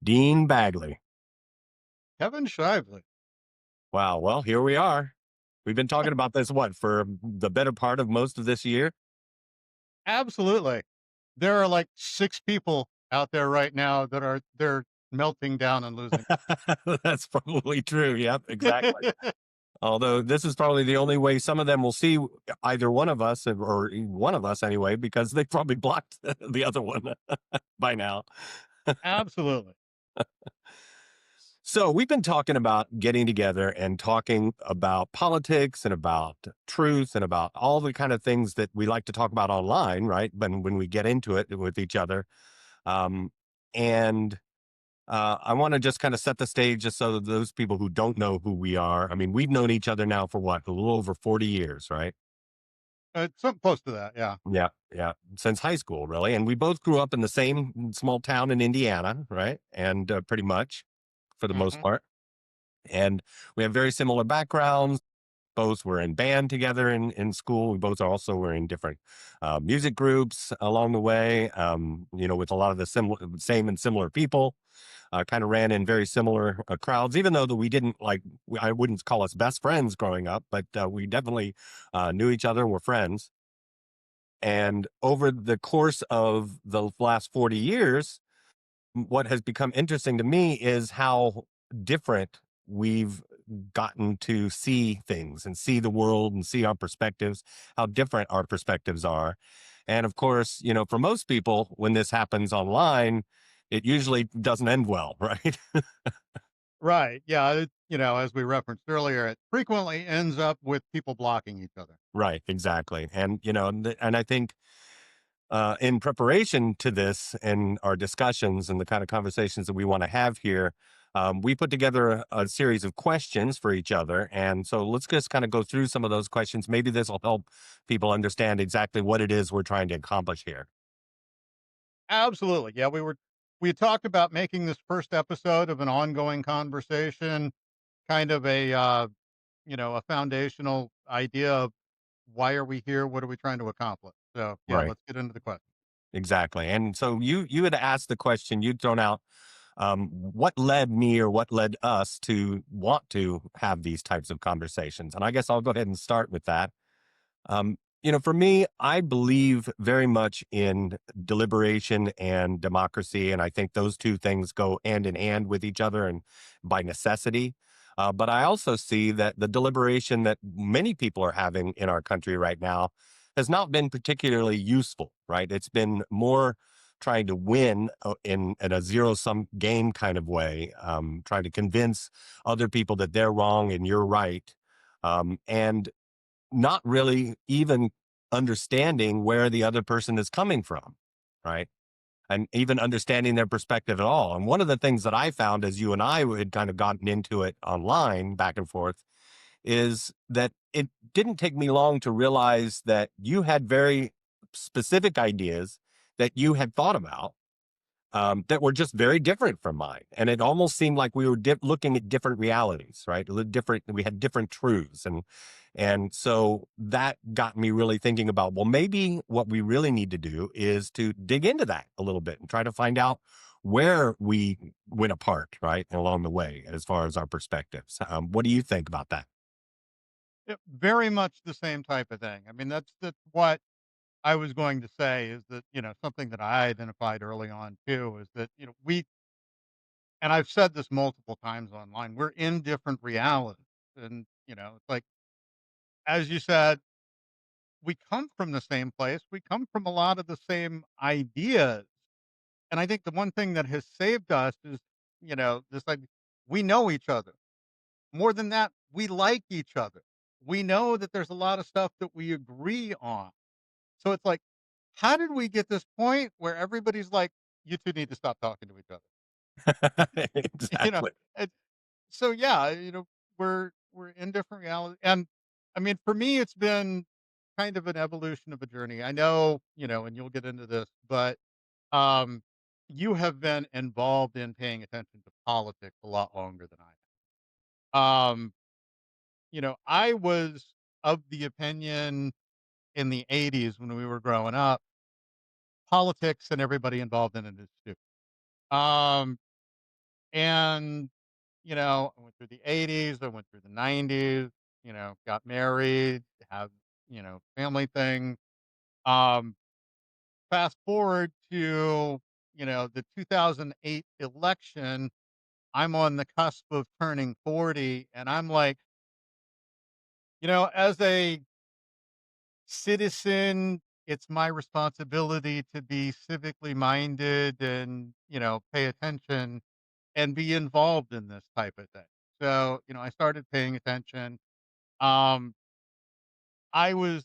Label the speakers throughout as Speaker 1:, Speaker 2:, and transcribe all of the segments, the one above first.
Speaker 1: Dean Bagley.
Speaker 2: Kevin Shively.
Speaker 1: Wow. Well, here we are. We've been talking about this, what, for the better part of most of this year?
Speaker 2: Absolutely. There are like 6 people out there right now that they're melting down and losing
Speaker 1: That's probably true. Yep, exactly.
Speaker 2: it.
Speaker 1: Although this is probably the only way some of them will see either one of us, or one of us anyway, because they probably blocked the other one by now.
Speaker 2: Absolutely.
Speaker 1: So we've been talking about getting together and talking about politics and about truth and about all the kind of things that we like to talk about online, right? But when we get into it with each other, um, and I want to just kind of set the stage just so that those people who don't know who we are. I mean, we've known each other now for what, a little over 40 years, right?
Speaker 2: Something close to that, yeah.
Speaker 1: Yeah, yeah, since high school, really. And we both grew up in the same small town in Indiana, right? And pretty much for the most
Speaker 2: Mhm.
Speaker 1: part. And we have very similar backgrounds. Both were in band together in school. We both also were in different music groups along the way. With a lot of the same and similar people. Kind of ran in very similar crowds, even though that we didn't like. I wouldn't call us best friends growing up, but we definitely knew each other and were friends. And over the course of the last 40 years, what has become interesting to me is how different we've gotten to see things and see the world and see our perspectives, how different our perspectives are. And of course, for most people, when this happens online, it usually doesn't end well, right?
Speaker 2: Right, yeah, as we referenced earlier, it frequently ends up with people blocking each other.
Speaker 1: Right, exactly. And I think in preparation to this and our discussions and the kind of conversations that we want to have here, we put together a series of questions for each other. And so let's just kind of go through some of those questions. Maybe this will help people understand exactly what it is we're trying to accomplish here.
Speaker 2: Absolutely, yeah, we had talked about making this first episode of an ongoing conversation kind of a foundational idea of why are we here? What are we trying to accomplish? So, yeah,
Speaker 1: Right.
Speaker 2: let's get into the question.
Speaker 1: Exactly. And so you had asked the question, you'd thrown out what led me or what led us to want to have these types of conversations. And I guess I'll go ahead and start with that. For me, I believe very much in deliberation and democracy. And I think those two things go hand in hand with each other and by necessity. But I also see that the deliberation that many people are having in our country right now has not been particularly useful, right? It's been more trying to win in a zero sum game kind of way, trying to convince other people that they're wrong and you're right. And not really even understanding where the other person is coming from, right? And even understanding their perspective at all. And one of the things that I found as you and I had kind of gotten into it online back and forth is that it didn't take me long to realize that you had very specific ideas that you had thought about that were just very different from mine. And it almost seemed like we were looking at different realities, right? Different, we had different truths. And so that got me really thinking about, well, maybe what we really need to do is to dig into that a little bit and try to find out where we went apart, right? Along the way, as far as our perspectives. What do you think about that?
Speaker 2: Very much the same type of thing. I mean, that's what I was going to say is that, something that I identified early on too is that, and I've said this multiple times online, we're in different realities. And, it's like, as you said, we come from the same place. We come from a lot of the same ideas. And I think the one thing that has saved us is, this like we know each other. More than that, we like each other. We know that there's a lot of stuff that we agree on. So it's like, how did we get this point where everybody's like, you two need to stop talking to each other? You know,
Speaker 1: Exactly.
Speaker 2: and so yeah, we're in different realities. And I mean, for me, it's been kind of an evolution of a journey. I know, and you'll get into this, but um you have been involved in paying attention to politics a lot longer than I have. I was of the opinion in the 80s when we were growing up, politics and everybody involved in it is stupid. Um, And, I went through the '80s, I went through the '90s, got married, have, family thing. Um, Fast forward to, the 2008 election. I'm on the cusp of turning 40, and I'm like, as a citizen, it's my responsibility to be civically minded and, pay attention and be involved in this type of thing. So, I started paying attention. Um, I was,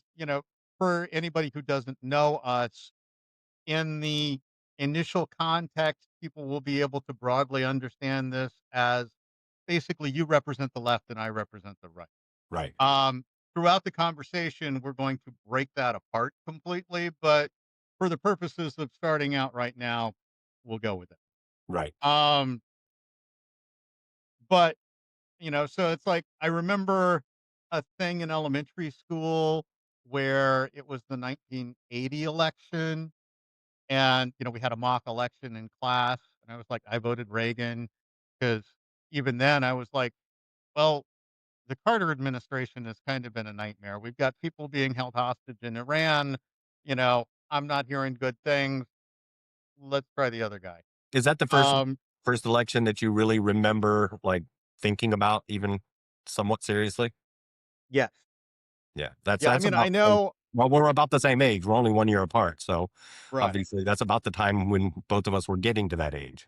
Speaker 2: for anybody who doesn't know us, in the initial context, people will be able to broadly understand this as basically you represent the left and I represent the right.
Speaker 1: Right.
Speaker 2: Um, Throughout the conversation, we're going to break that apart completely, but for the purposes of starting out right now, we'll go with it.
Speaker 1: Right.
Speaker 2: Um, but so it's like I remember a thing in elementary school where it was the 1980 election, and we had a mock election in class, and I was like, I voted Reagan because even then I was like, well, the Carter administration has kind of been a nightmare. We've got people being held hostage in Iran. I'm not hearing good things. Let's try the other guy.
Speaker 1: Is that the
Speaker 2: Um,
Speaker 1: first election that you really remember, like, thinking about even somewhat seriously?
Speaker 2: yes.
Speaker 1: Yeah,
Speaker 2: Yeah. I
Speaker 1: that's
Speaker 2: mean, I
Speaker 1: about when
Speaker 2: know,
Speaker 1: well, we're about the same age. We're only 1 year apart, so
Speaker 2: right.
Speaker 1: obviously that's about the time when both of us were getting to that age.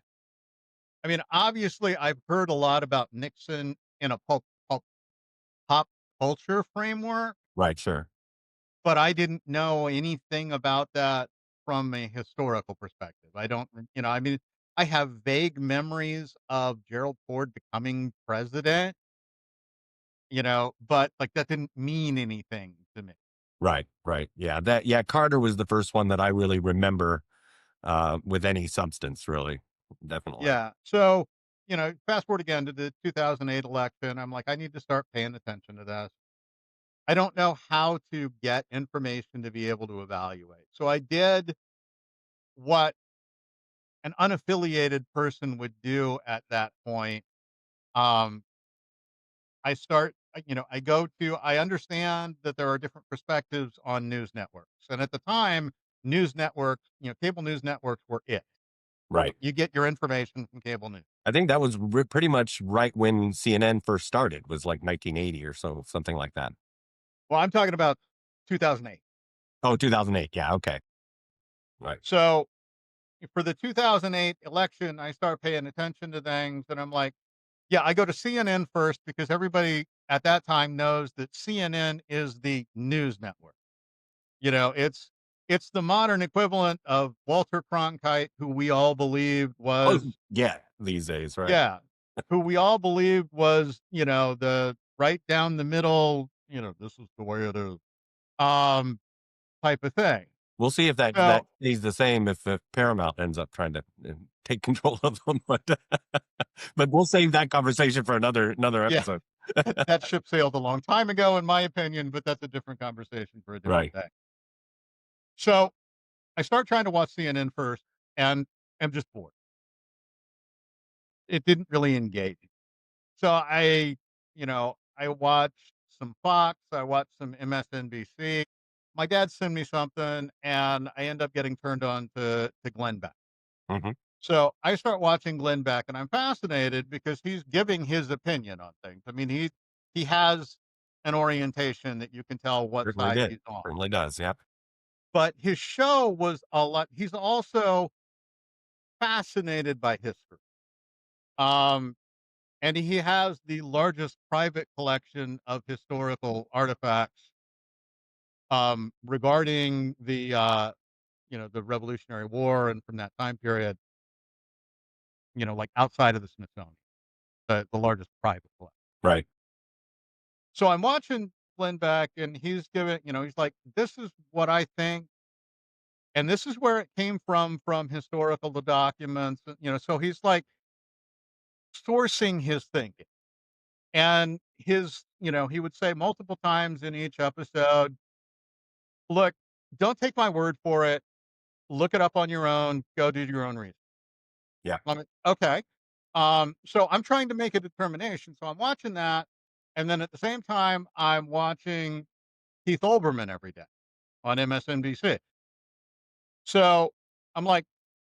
Speaker 2: I mean, obviously, I've heard a lot about Nixon in a pop culture framework,
Speaker 1: Right, sure.
Speaker 2: but I didn't know anything about that from a historical perspective. I don't, I mean, I have vague memories of Gerald Ford becoming president, but like that didn't mean anything to me.
Speaker 1: Right, right. Yeah, Carter was the first one that I really remember, with any substance, really. Definitely.
Speaker 2: Yeah. So, fast forward again to the 2008 election. I'm like, I need to start paying attention to this. I don't know how to get information to be able to evaluate. So I did what an unaffiliated person would do at that point. Um, I go to, I understand that there are different perspectives on news networks. And at the time, news networks, cable news networks were it.
Speaker 1: Right.
Speaker 2: You get your information from cable news.
Speaker 1: I think that was pretty much right when CNN first started, was like 1980 or so, something like that.
Speaker 2: Well, I'm talking about 2008.
Speaker 1: Oh, 2008. Yeah, okay. Right.
Speaker 2: So for the 2008 election, I start paying attention to things and I'm like, yeah, I go to CNN first because everybody at that time knows that CNN is the news network. It's the modern equivalent of Walter Cronkite, who we all believed
Speaker 1: Oh,
Speaker 2: was,
Speaker 1: yeah, these days, right.
Speaker 2: yeah, who we all believed was, the right down the middle, this is the way it is, um, type of thing.
Speaker 1: We'll see if that
Speaker 2: So
Speaker 1: stays the same if Paramount ends up trying to, take control of them, but we'll save that conversation for another
Speaker 2: yeah,
Speaker 1: episode.
Speaker 2: that ship sailed a long time ago, in my opinion, but that's a different conversation for a different
Speaker 1: Right,
Speaker 2: day. So I start trying to watch CNN first and am just bored. It didn't really engage. So I watched some Fox, I watched some MSNBC. My dad sent me something and I end up getting turned on to Glenn Beck.
Speaker 1: mhm,
Speaker 2: So I start watching Glenn Beck and I'm fascinated because he's giving his opinion on things. I mean, he has an orientation that you can tell what
Speaker 1: certainly
Speaker 2: side
Speaker 1: did,
Speaker 2: he's on.
Speaker 1: certainly does, yep,
Speaker 2: But his show was a lot, he's also fascinated by history. Um, and he has the largest private collection of historical artifacts regarding the Revolutionary War and from that time period. Like outside of the Smithsonian, the largest private collection.
Speaker 1: right,
Speaker 2: So I'm watching Glenn Beck, and he's giving, he's like, "This is what I think, and this is where it came from historical documents." So he's like sourcing his thinking. And he would say multiple times in each episode, look, don't take my word for it. Look it up on your own. Go do your own research.
Speaker 1: yeah,
Speaker 2: I'm like, okay. So I'm trying to make a determination. So I'm watching that, and then at the same time, I'm watching Keith Olbermann every day on MSNBC. So I'm like,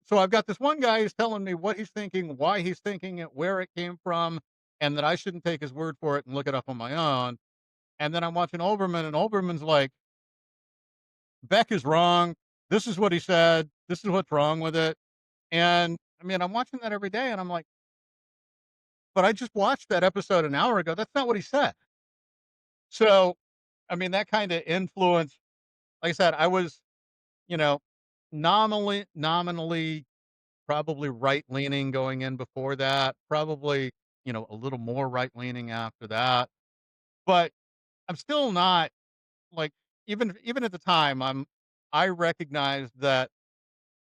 Speaker 2: so I've got this one guy who's telling me what he's thinking, why he's thinking it, where it came from, and that I shouldn't take his word for it and look it up on my own. And then I'm watching Olbermann, and Olbermann's like, Beck is wrong. This is what he said. This is what's wrong with it. And I mean, I'm watching that every day, and I'm like, but I just watched that episode an hour ago. That's not what he said. So, I mean, that kind of influence, like I said, I was, you know, nominally probably right leaning going in before that, probably, a little more right leaning after that. But I'm still not like even at the time, I recognized that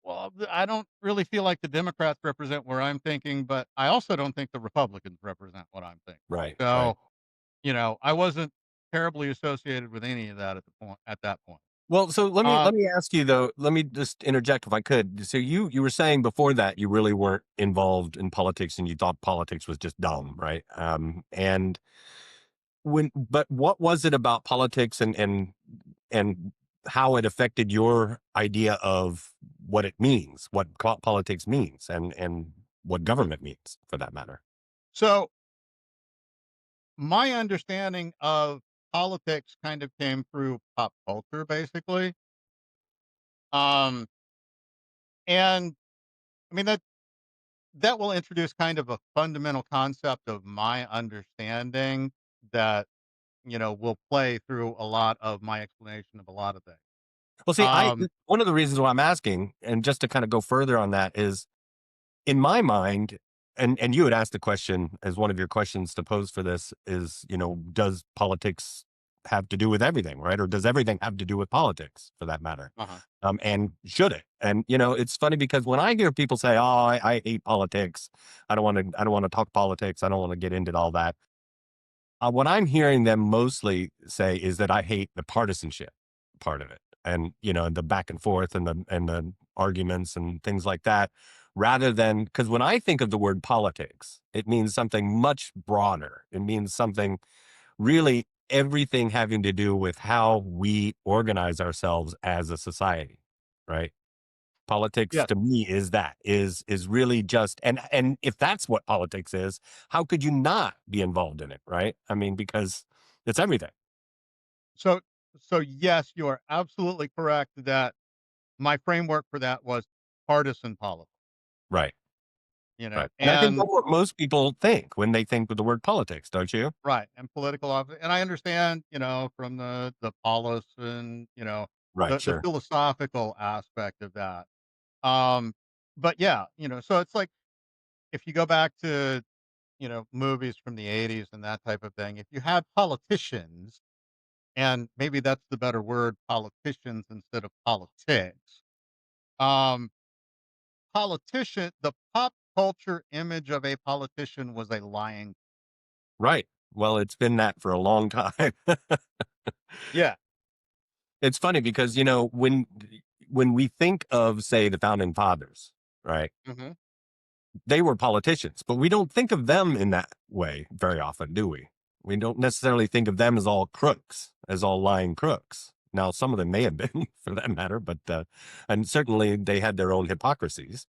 Speaker 2: well, I don't really feel like the Democrats represent where I'm thinking, but I also don't think the Republicans represent what I'm thinking.
Speaker 1: Right, right.
Speaker 2: So, I wasn't terribly associated with any of that at that point.
Speaker 1: Well, so let me
Speaker 2: Um,
Speaker 1: let me ask you though. Let me just interject if I could. So you were saying before that you really weren't involved in politics and you thought politics was just dumb, right? And but what was it about politics and how it affected your idea of what it means, what politics means, and what government means for that matter?
Speaker 2: so my understanding of politics kind of came through pop culture, basically. Um, and I mean that will introduce kind of a fundamental concept of my understanding that will play through a lot of my explanation of a lot of things.
Speaker 1: Well, see, I
Speaker 2: Um,
Speaker 1: one of the reasons why I'm asking, and just to kind of go further on that, is in my mind, and you had asked the question as one of your questions to pose for this is, does politics have to do with everything, right? Or does everything have to do with politics for that matter?
Speaker 2: uh-huh.
Speaker 1: And should it? And it's funny because when I hear people say, "Oh, I hate politics. I don't want to talk politics. I don't want to get into all that." What I'm hearing them mostly say is that I hate the partisanship part of it, and the back and forth and the arguments and things like that, rather than because when I think of the word politics, it means something much broader. It means something really everything having to do with how we organize ourselves as a society, right? Politics
Speaker 2: Yes.
Speaker 1: to me is really just and if that's what politics is, how could you not be involved in it, right? I mean, because it's everything.
Speaker 2: So so yes, you are absolutely correct that my framework for that was partisan politics,
Speaker 1: Right, right. And I think
Speaker 2: and
Speaker 1: that's what most people think when they think with the word politics, don't you?
Speaker 2: right, and political and I understand, from the polis and,
Speaker 1: Right,
Speaker 2: the
Speaker 1: sure.
Speaker 2: philosophical aspect of that. Um, but yeah, so it's like if you go back to, movies from the 80s and that type of thing, if you had politicians, and maybe that's the better word, politicians instead of politics. Um, the pop culture image of a politician was a lying.
Speaker 1: Right. Well, it's been that for a long time.
Speaker 2: Yeah.
Speaker 1: It's funny because, when we think of, say, the founding fathers, right?
Speaker 2: Hmm.
Speaker 1: They were politicians, but we don't think of them in that way very often, do we? We don't necessarily think of them as all crooks, as all lying crooks. Now, some of them may have been, for that matter, but and certainly they had their own hypocrisies.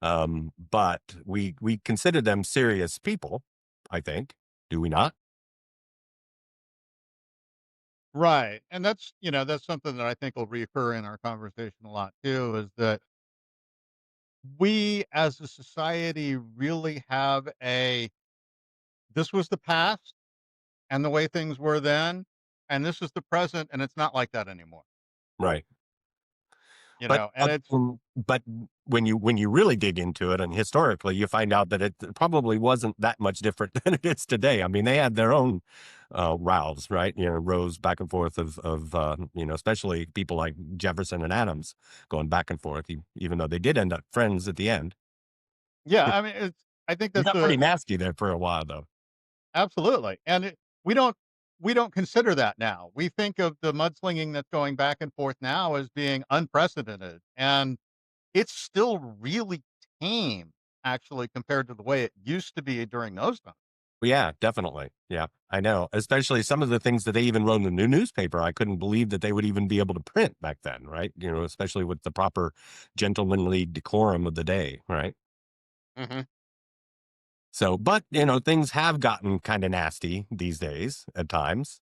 Speaker 1: But we consider them serious people. I think, do we not?
Speaker 2: Right. And that's something that I think will reoccur in our conversation a lot too, is that we as a society really have this was the past and the way things were then, and this is the present, and it's not like that anymore.
Speaker 1: Right. But
Speaker 2: And it's
Speaker 1: but when you really dig into it, and historically, you find out that it probably wasn't that much different than it is today. I mean, they had their own rows, right? Rows back and forth of especially people like Jefferson and Adams going back and forth, even though they did end up friends at the end.
Speaker 2: yeah, I mean I think
Speaker 1: It
Speaker 2: that's
Speaker 1: got
Speaker 2: a
Speaker 1: pretty nasty there for a while, though.
Speaker 2: absolutely, and we don't consider that now. We think of the mudslinging that's going back and forth now as being unprecedented, and it's still really tame actually, compared to the way it used to be during those times.
Speaker 1: Yeah, definitely. Yeah, I know. Especially some of the things that they even wrote in the new newspaper. I couldn't believe that they would even be able to print back then, right? Especially with the proper gentlemanly decorum of the day, right?
Speaker 2: Mhm.
Speaker 1: So, but things have gotten kind of nasty these days at times.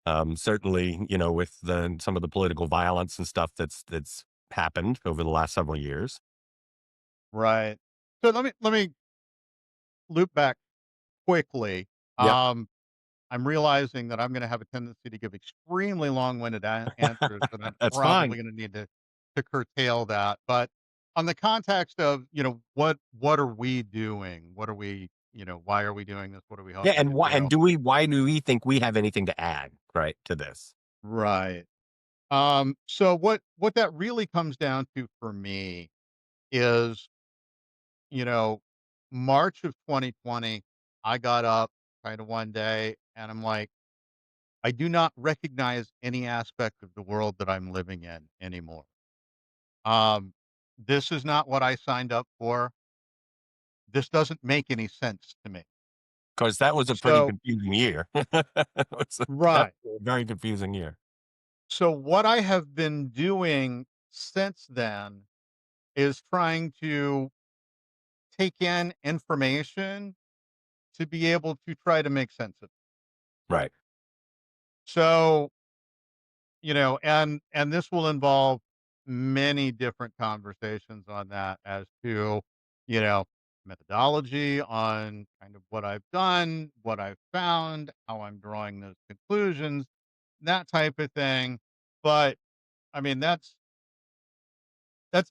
Speaker 1: Certainly, with some of the political violence and stuff that's happened over the last several years.
Speaker 2: Right. So let me loop back quickly.
Speaker 1: Yep,
Speaker 2: Um, I'm realizing that I'm gonna have a tendency to give extremely long-winded answers, and I'm
Speaker 1: that's fine.
Speaker 2: probably gonna need to curtail that. But on the context of, what are we doing? What are we, why are we doing this? What are we
Speaker 1: Yeah,
Speaker 2: hoping
Speaker 1: and
Speaker 2: to
Speaker 1: why?
Speaker 2: do?
Speaker 1: And why do we think we have anything to add, right, to this?
Speaker 2: Right. So what that really comes down to for me is, you know, March of 2020, I got up kind of one day and I'm like, I do not recognize any aspect of the world that I'm living in anymore. Um, this is not what I signed up for. This doesn't make any sense to me.
Speaker 1: 'Cause that was a pretty
Speaker 2: So,
Speaker 1: confusing year. It was
Speaker 2: right.
Speaker 1: definitely a very confusing year.
Speaker 2: So what I have been doing since then is trying to take in information to be able to try to make sense of it.
Speaker 1: Right,
Speaker 2: So, and this will involve many different conversations on that as to, you know, methodology on kind of what I've done, what I've found, how I'm drawing those conclusions, that type of thing. But I mean, that's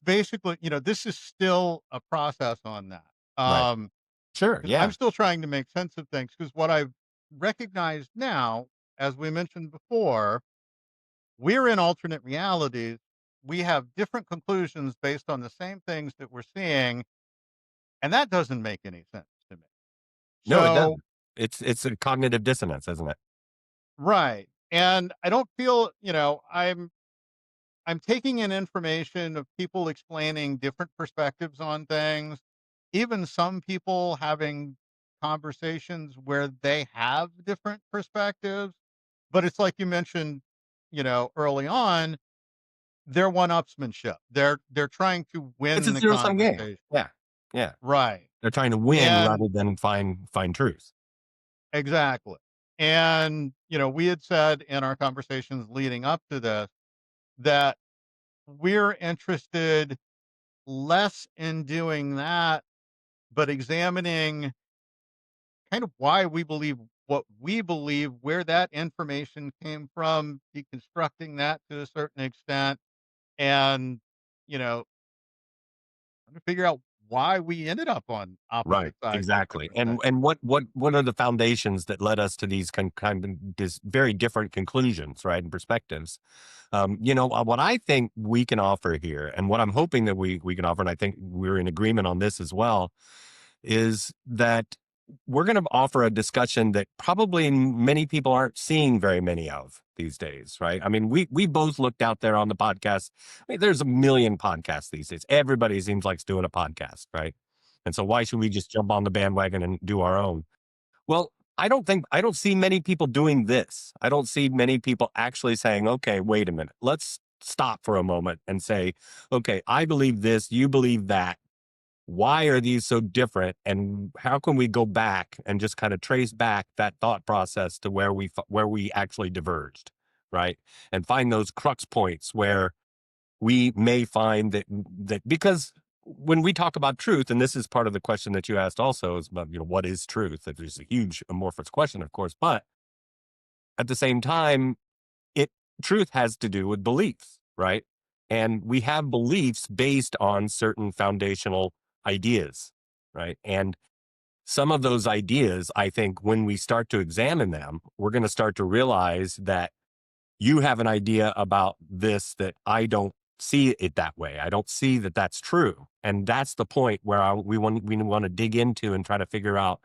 Speaker 2: basically, this is still a process on that.
Speaker 1: right. Sure,
Speaker 2: 'Cause I'm
Speaker 1: yeah,
Speaker 2: still trying to make sense of things because what I've recognized now, as we mentioned before, we're in alternate realities. We have different conclusions based on the same things that we're seeing, and that doesn't make any sense to me.
Speaker 1: no, it
Speaker 2: So
Speaker 1: doesn't. It's a cognitive dissonance, isn't it?
Speaker 2: right, and I don't feel, I'm taking in information of people explaining different perspectives on things, even some people having conversations where they have different perspectives, but it's like you mentioned, early on, they're one-upsmanship. They're trying to
Speaker 1: It's a
Speaker 2: win the
Speaker 1: zero-sum game.
Speaker 2: conversation.
Speaker 1: Yeah, yeah.
Speaker 2: Right.
Speaker 1: They're trying to win
Speaker 2: And
Speaker 1: rather than find truth.
Speaker 2: exactly. And, we had said in our conversations leading up to this that we're interested less in doing that, but examining kind of why we believe what we believe, where that information came from, deconstructing that to a certain extent, and, you know, trying to figure out why we ended up on
Speaker 1: Right,
Speaker 2: opposite sides of
Speaker 1: exactly.
Speaker 2: different
Speaker 1: And
Speaker 2: things.
Speaker 1: and what are the foundations that led us to these kind of this very different conclusions, right, and perspectives? What I think we can offer here, and what I'm hoping that we can offer, and I think we're in agreement on this as well, is that we're going to offer a discussion that probably many people aren't seeing very many of these days, right? I mean, we both looked out there on the podcast. I mean, there's a million podcasts these days. Everybody seems like doing a podcast, right? And so why should we just jump on the bandwagon and do our own? Well, I don't see many people doing this. I don't see many people actually saying, okay, wait a minute. Let's stop for a moment and say, okay, I believe this, you believe that. Why are these so different? And how can we go back and just kind of trace back that thought process to where we actually diverged, right? And find those crux points where we may find that because when we talk about truth, and this is part of the question that you asked also is about, what is truth? That is a huge amorphous question, of course, but at the same time, it truth has to do with beliefs, right? And we have beliefs based on certain foundational ideas, right? And some of those ideas, I think, when we start to examine them, we're going to start to realize that you have an idea about this that I don't see it that way. I don't see that that's true. And that's the point where we want to dig into and try to figure out,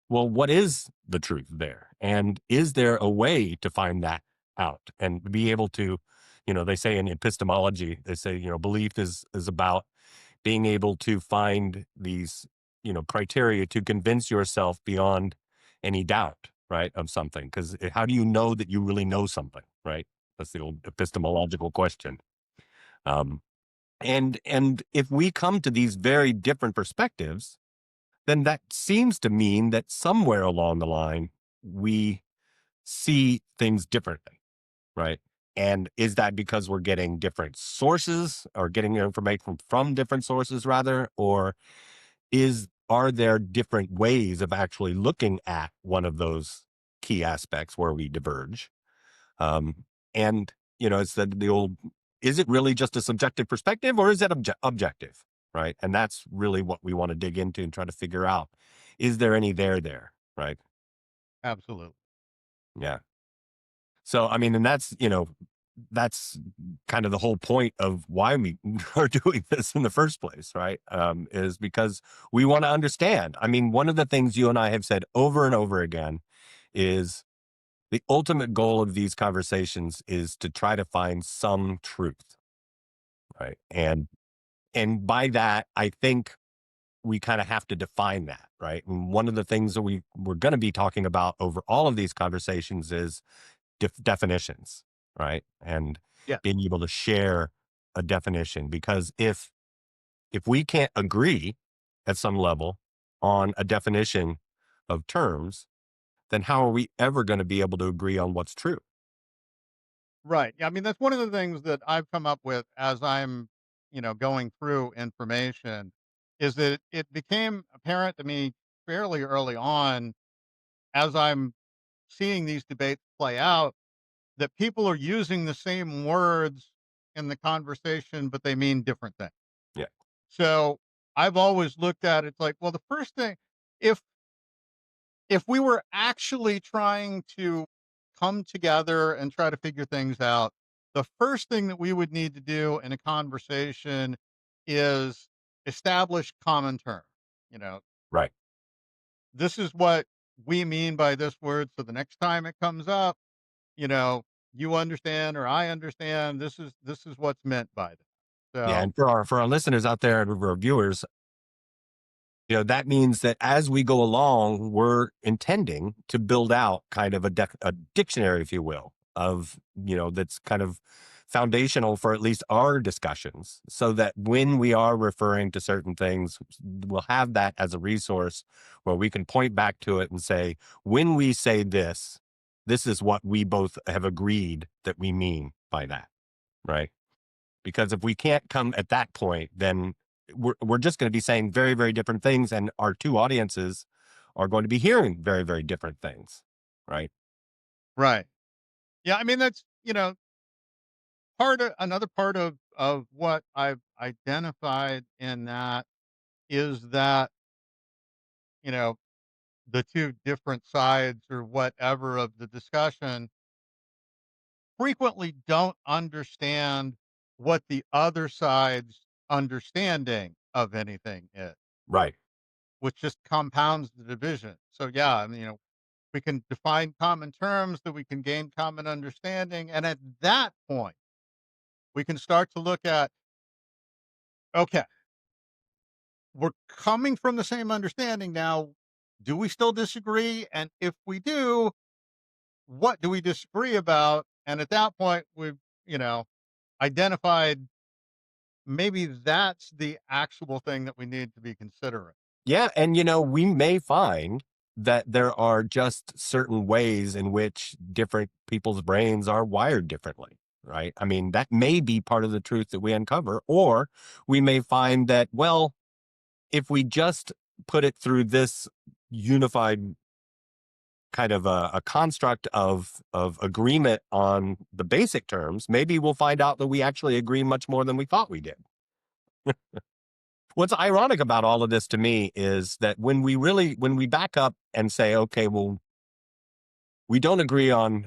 Speaker 1: well, what is the truth there? And is there a way to find that out and be able to, they say in epistemology, they say, belief is about being able to find these criteria to convince yourself beyond any doubt, right, of something. Because how do you know that you really know something, right? That's the old epistemological question. Um, and if we come to these very different perspectives, then that seems to mean that somewhere along the line we see things differently, right? And is that because we're getting different sources or getting information from different sources rather, or is are there different ways of actually looking at one of those key aspects where we diverge? Um, and it's the old, is it really just a subjective perspective or is it objective? Right. And that's really what we want to dig into and try to figure out. Is there any there? Right.
Speaker 2: Absolutely.
Speaker 1: Yeah. So, I mean, and that's kind of the whole point of why we are doing this in the first place, right? Is because we want to understand. I mean, one of the things you and I have said over and over again is the ultimate goal of these conversations is to try to find some truth, right? And by that, I think we kind of have to define that, right? And one of the things that we're going to be talking about over all of these conversations is definitions, right? And
Speaker 2: Yeah.
Speaker 1: being able to share a definition, because if we can't agree at some level on a definition of terms, then how are we ever going to be able to agree on what's true?
Speaker 2: Right. Yeah, I mean, that's one of the things that I've come up with as I'm, going through information is that it became apparent to me fairly early on as I'm seeing these debates play out that people are using the same words in the conversation, but they mean different things.
Speaker 1: Yeah.
Speaker 2: So I've always looked at it like, well, the first thing, if we were actually trying to come together and try to figure things out, the first thing that we would need to do in a conversation is establish common terms. You know,
Speaker 1: Right.
Speaker 2: this is what we mean by this word. So the next time it comes up, you know, you understand or I understand. This is what's meant by that.
Speaker 1: Yeah.
Speaker 2: So
Speaker 1: And for our listeners out there and our viewers, that means that as we go along, we're intending to build out kind of a dictionary, if you will, of, that's kind of foundational for at least our discussions, so that when we are referring to certain things, we'll have that as a resource where we can point back to it and say, when we say this, this is what we both have agreed that we mean by that. Right. Because if we can't come at that point, then we're just going to be saying very, very different things, and our two audiences are going to be hearing very, very different things, right?
Speaker 2: right. Yeah, I mean that's part of another part of what I've identified in that is that, you know, the two different sides or whatever of the discussion frequently don't understand what the other side's understanding of anything is,
Speaker 1: Right.
Speaker 2: which just compounds the division. So yeah, I mean, we can define common terms that we can gain common understanding. And at that point, we can start to look at, okay, we're coming from the same understanding now. Do we still disagree? And if we do, what do we disagree about? And at that point, we've, identified maybe that's the actual thing that we need to be considering.
Speaker 1: Yeah. And, we may find that there are just certain ways in which different people's brains are wired differently. Right. I mean, that may be part of the truth that we uncover, or we may find that, well, if we just put it through this unified kind of a construct of agreement on the basic terms, maybe we'll find out that we actually agree much more than we thought we did. What's ironic about all of this to me is that when we back up and say, okay, well, we don't agree on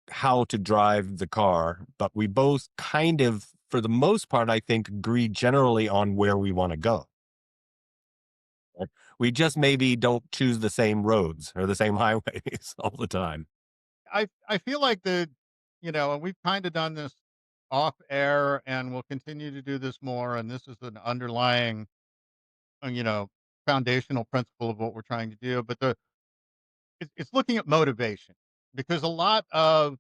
Speaker 1: how to drive the car, but we both kind of, for the most part, I think, agree generally on where we want to go. We just maybe don't choose the same roads or the same highways all the time.
Speaker 2: I feel like and we've kind of done this off air and we'll continue to do this more. And this is an underlying, uh, you know, foundational principle of what we're trying to do, but it's looking at motivation because a lot of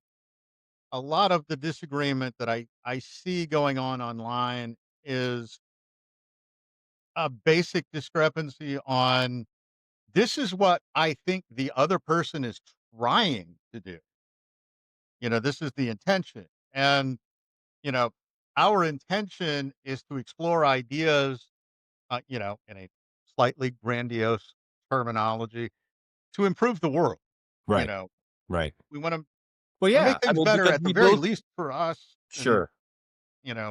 Speaker 2: the disagreement that I see going on online is a basic discrepancy on this is what I think the other person is trying to do. This is the intention. And, you know, our intention is to explore ideas, in a slightly grandiose terminology to improve the world. You
Speaker 1: Right.
Speaker 2: know,
Speaker 1: Right.
Speaker 2: we want to
Speaker 1: Well, yeah.
Speaker 2: make
Speaker 1: I
Speaker 2: things
Speaker 1: mean,
Speaker 2: better
Speaker 1: because
Speaker 2: at the
Speaker 1: we
Speaker 2: very
Speaker 1: both
Speaker 2: least for us and,
Speaker 1: sure.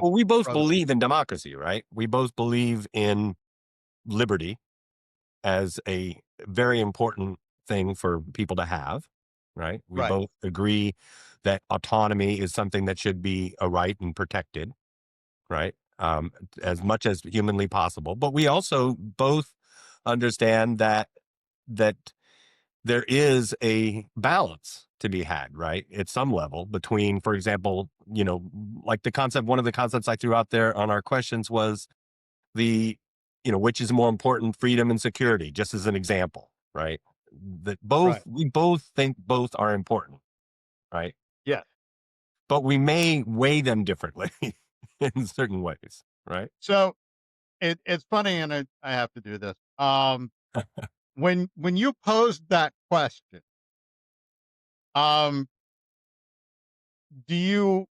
Speaker 1: Well, we both
Speaker 2: for other people.
Speaker 1: believe in democracy, right? We both believe in liberty as a very important thing for people to have, right? We
Speaker 2: Right.
Speaker 1: both agree that autonomy is something that should be a right and protected, right? As much as humanly possible. But we also both understand that there is a balance to be had, right? At some level between, for example, like the concept, one of the concepts I threw out there on our questions was the, which is more important, freedom and security, just as an example, right? That
Speaker 2: Right.
Speaker 1: we both think both are important, right?
Speaker 2: Yeah.
Speaker 1: But we may weigh them differently in certain ways, right?
Speaker 2: So it's funny, and I have to do this. When you posed that question, um, do you?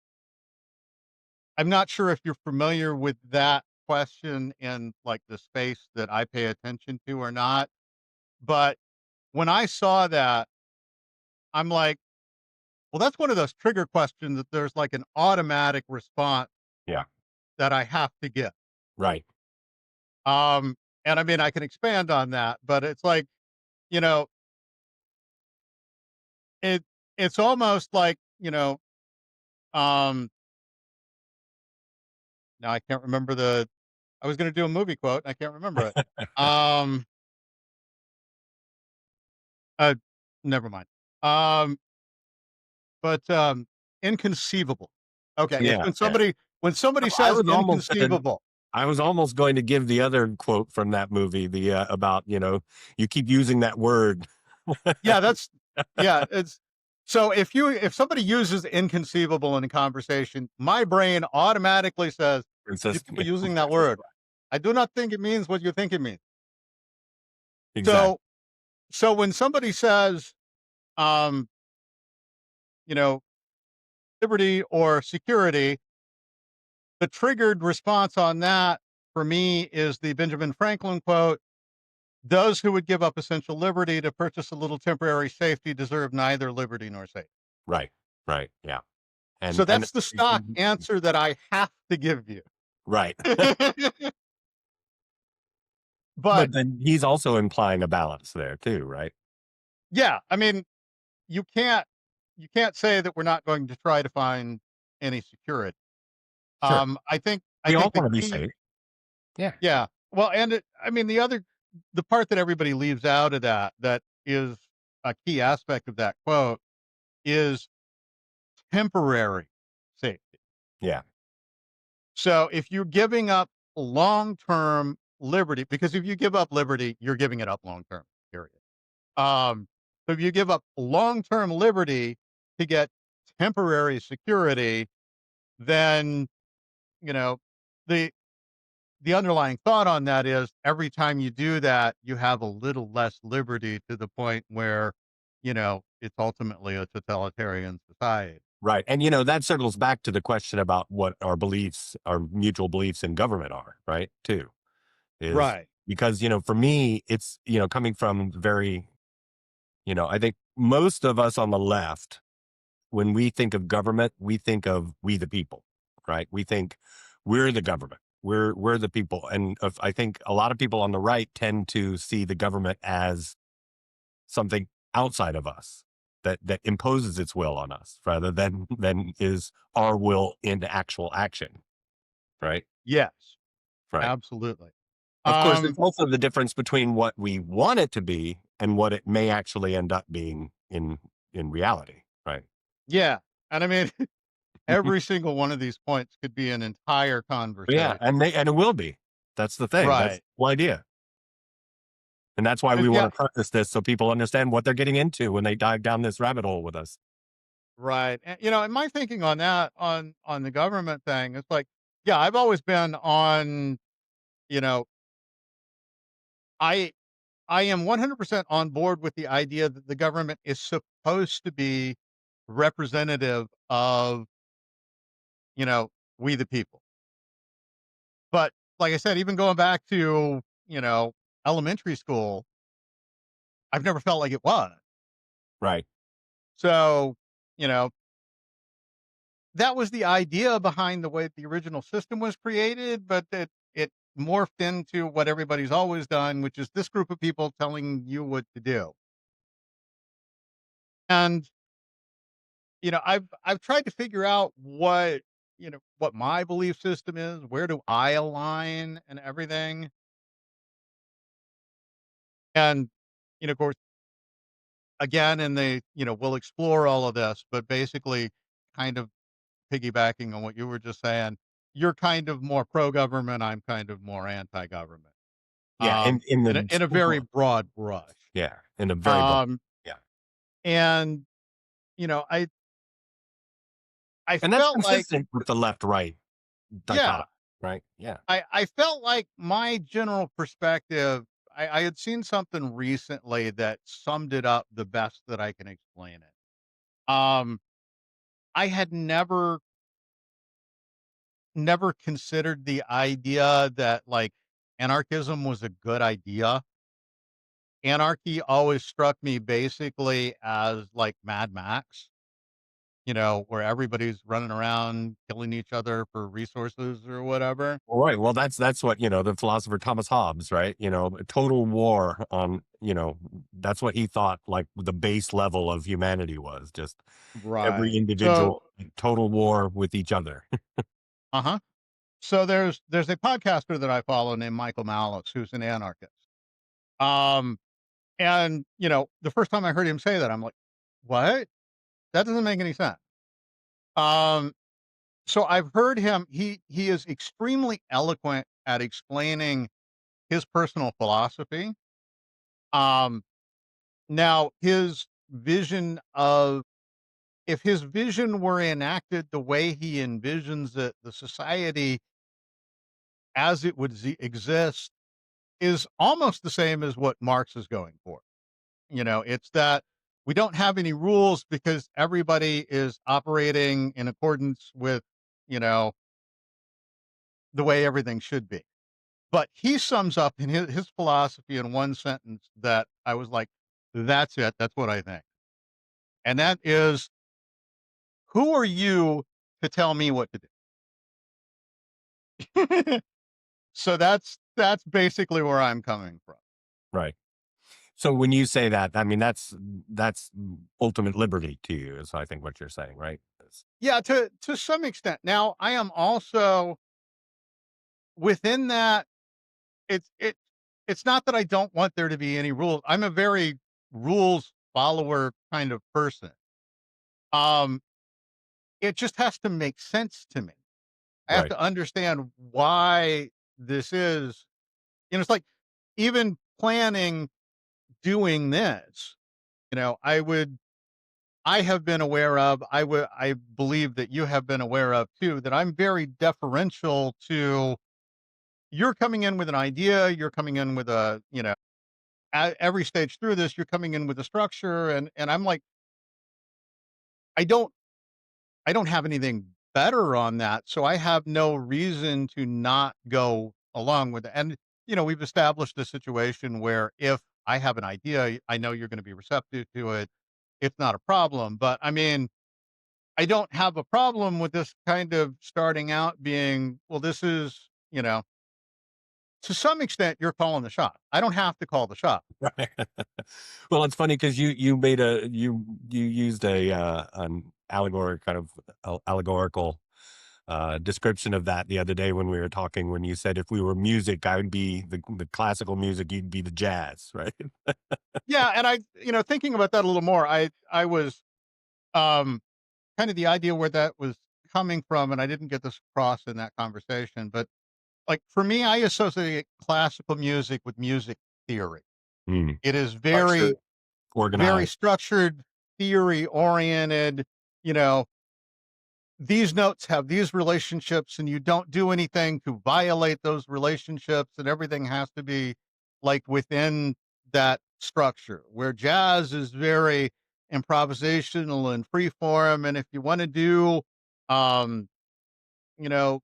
Speaker 2: I'm not sure if you're familiar with that question in like the space that I pay attention to or not. But when I saw that, I'm like, well, that's one of those trigger questions that there's like an automatic response
Speaker 1: Yeah.
Speaker 2: that I have to give.
Speaker 1: Right.
Speaker 2: Um, and I mean, I can expand on that, but it's like, you know, it it's almost like, um, now I can't remember I was gonna do a movie quote, and I can't remember it. Um, uh, Never mind. Um, but inconceivable. Okay, it's
Speaker 1: Yeah. Yeah.
Speaker 2: when somebody
Speaker 1: I
Speaker 2: says
Speaker 1: was almost
Speaker 2: inconceivable.
Speaker 1: I was almost going to give the other quote from that movie, the about you keep using that word.
Speaker 2: Yeah, yeah, it's so if somebody uses inconceivable in a conversation, my brain automatically says,
Speaker 1: It's
Speaker 2: "You
Speaker 1: just
Speaker 2: keep using that word. I do not think it means what you think it means."
Speaker 1: exactly
Speaker 2: So when somebody says, um, you know, liberty or security, the triggered response on that for me is the Benjamin Franklin quote: "Those who would give up essential liberty to purchase a little temporary safety deserve neither liberty nor safety."
Speaker 1: right, right, yeah,
Speaker 2: So
Speaker 1: and
Speaker 2: that's the stock answer that I have to give you.
Speaker 1: right,
Speaker 2: But
Speaker 1: but then he's also implying a balance there too, right?
Speaker 2: yeah, I mean, you can't say that we're not going to try to find any security.
Speaker 1: Sure,
Speaker 2: I
Speaker 1: we all
Speaker 2: think the
Speaker 1: want to be
Speaker 2: key.
Speaker 1: safe. Yeah,
Speaker 2: Yeah. Well, and I mean, the part that everybody leaves out of that is a key aspect of that quote is temporary safety.
Speaker 1: yeah,
Speaker 2: So if you're giving up long-term liberty, because if you give up liberty, you're giving it up long-term, period. So if you give up long-term liberty to get temporary security, then, you know, the underlying thought on that is every time you do that, you have a little less liberty to the point where, it's ultimately a totalitarian society.
Speaker 1: right, and that circles back to the question about what our beliefs, our mutual beliefs in government are, right? Too is
Speaker 2: Right.
Speaker 1: because for me, it's coming from very I think most of us on the left, when we think of government, we think of we the people, right? We think we're the government. We're the people, and I think a lot of people on the right tend to see the government as something outside of us that imposes its will on us, rather than is our will into actual action, right?
Speaker 2: Yes,
Speaker 1: Right.
Speaker 2: absolutely.
Speaker 1: Of course,
Speaker 2: Um,
Speaker 1: it's also the difference between what we want it to be and what it may actually end up being in reality, right?
Speaker 2: yeah. And I mean, every single one of these points could be an entire
Speaker 1: Yeah,
Speaker 2: conversation.
Speaker 1: and it will be. That's the thing. That's
Speaker 2: Right.
Speaker 1: the whole idea. And that's why
Speaker 2: 'Cause
Speaker 1: we want
Speaker 2: yeah,
Speaker 1: to preface this so people understand what they're getting into when they dive down this rabbit hole with us.
Speaker 2: right, and, and my thinking on that, on the government thing, it's like, yeah, I've always been on, you know, I I am 100% on board with the idea that the government is supposed to be representative of, you know, we the people. But like I said, even going back to, elementary school, I've never felt like it was.
Speaker 1: Right.
Speaker 2: So, you know, that was the idea behind the way the original system was created, but it morphed into what everybody's always done, which is this group of people telling you what to do. And I've tried to figure out what my belief system is, where do I align and everything. And of course, again, and we'll explore all of this, but basically kind of piggybacking on what you were just saying, you're kind of more pro government, I'm kind of more anti government.
Speaker 1: Yeah. In
Speaker 2: In
Speaker 1: the
Speaker 2: a very
Speaker 1: simple,
Speaker 2: broad brush.
Speaker 1: yeah. In a very broad,
Speaker 2: Um,
Speaker 1: yeah.
Speaker 2: and you know, I
Speaker 1: And that's
Speaker 2: felt like,
Speaker 1: consistent with the left right
Speaker 2: yeah,
Speaker 1: dichotomy, right? Yeah.
Speaker 2: I felt like my general perspective, I had seen something recently that summed it up the best that I can explain it. I had never considered the idea that like anarchism was a good idea. Anarchy always struck me basically as like Mad Max, where everybody's running around killing each other for resources or whatever.
Speaker 1: All right. Well, that's what, the philosopher Thomas Hobbes, right? Total war on, that's what he thought like the base level of humanity was just every
Speaker 2: Right. So,
Speaker 1: individual in total war with each other.
Speaker 2: uh-huh. So there's a podcaster that I follow named Michael Malice who's an anarchist. Um and the first time I heard him say that I'm like, "What? That doesn't make any sense." Um so I've heard him, he is extremely eloquent at explaining his personal philosophy. Um Now his vision of if his vision were enacted the way he envisions it, the society as it would exist is almost the same as what Marx is going for. It's that we don't have any rules because everybody is operating in accordance with, you know, the way everything should be. But he sums up in his philosophy in one sentence that I was like, that's it. That's what I think. And that is, who are you to tell me what to do? So that's basically where I'm coming from.
Speaker 1: Right. So when you say that, I mean, that's ultimate liberty to you is I think what you're saying, right?
Speaker 2: Yeah, to some extent. Now, I am also within that. It's it it's not that I don't want there to be any rules. I'm a very rules follower kind of person. Um, it just has to make sense to me. I have
Speaker 1: Right.
Speaker 2: to understand why this is. It's like even planning doing this. I have been aware of. I believe that you have been aware of too. That I'm very deferential to. You're coming in with an idea. You're coming in with at every stage through this, you're coming in with a structure, and I'm like, I don't I don't have anything better on that, so I have no reason to not go along with it. And we've established a situation where if I have an idea, I know you're going to be receptive to it. It's not a problem. But I mean, I don't have a problem with this kind of starting out being, well, this is, to some extent, you're calling the shot. I don't have to call the shot.
Speaker 1: Right. Well, it's funny because you used a an allegorical kind of allegorical description of that the other day when we were talking. When you said if we were music, I would be the classical music, you'd be the jazz, right?
Speaker 2: Yeah, and thinking about that a little more, I was um kind of the idea where that was coming from, and I didn't get this across in that conversation, but like for me, I associate classical music with music theory.
Speaker 1: Mm.
Speaker 2: It is
Speaker 1: Structure,
Speaker 2: very
Speaker 1: organized.
Speaker 2: structured, theory oriented. You know, these notes have these relationships, and you don't do anything to violate those relationships, and everything has to be like within that structure. Where jazz is very improvisational and free form, and if you want to do, um, you know,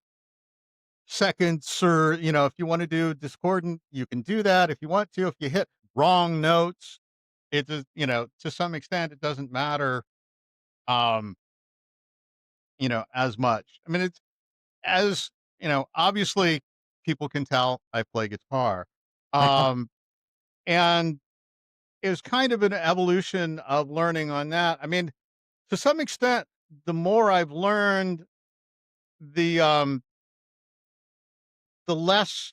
Speaker 2: seconds, or if you want to do discordant, you can do that if you want to. If you hit wrong notes, it just, to some extent, it doesn't matter, um, as much. I mean, it's as obviously people can tell I play guitar. Um, and it was kind of an evolution of learning on that. I mean, to some extent, the more I've learned, the less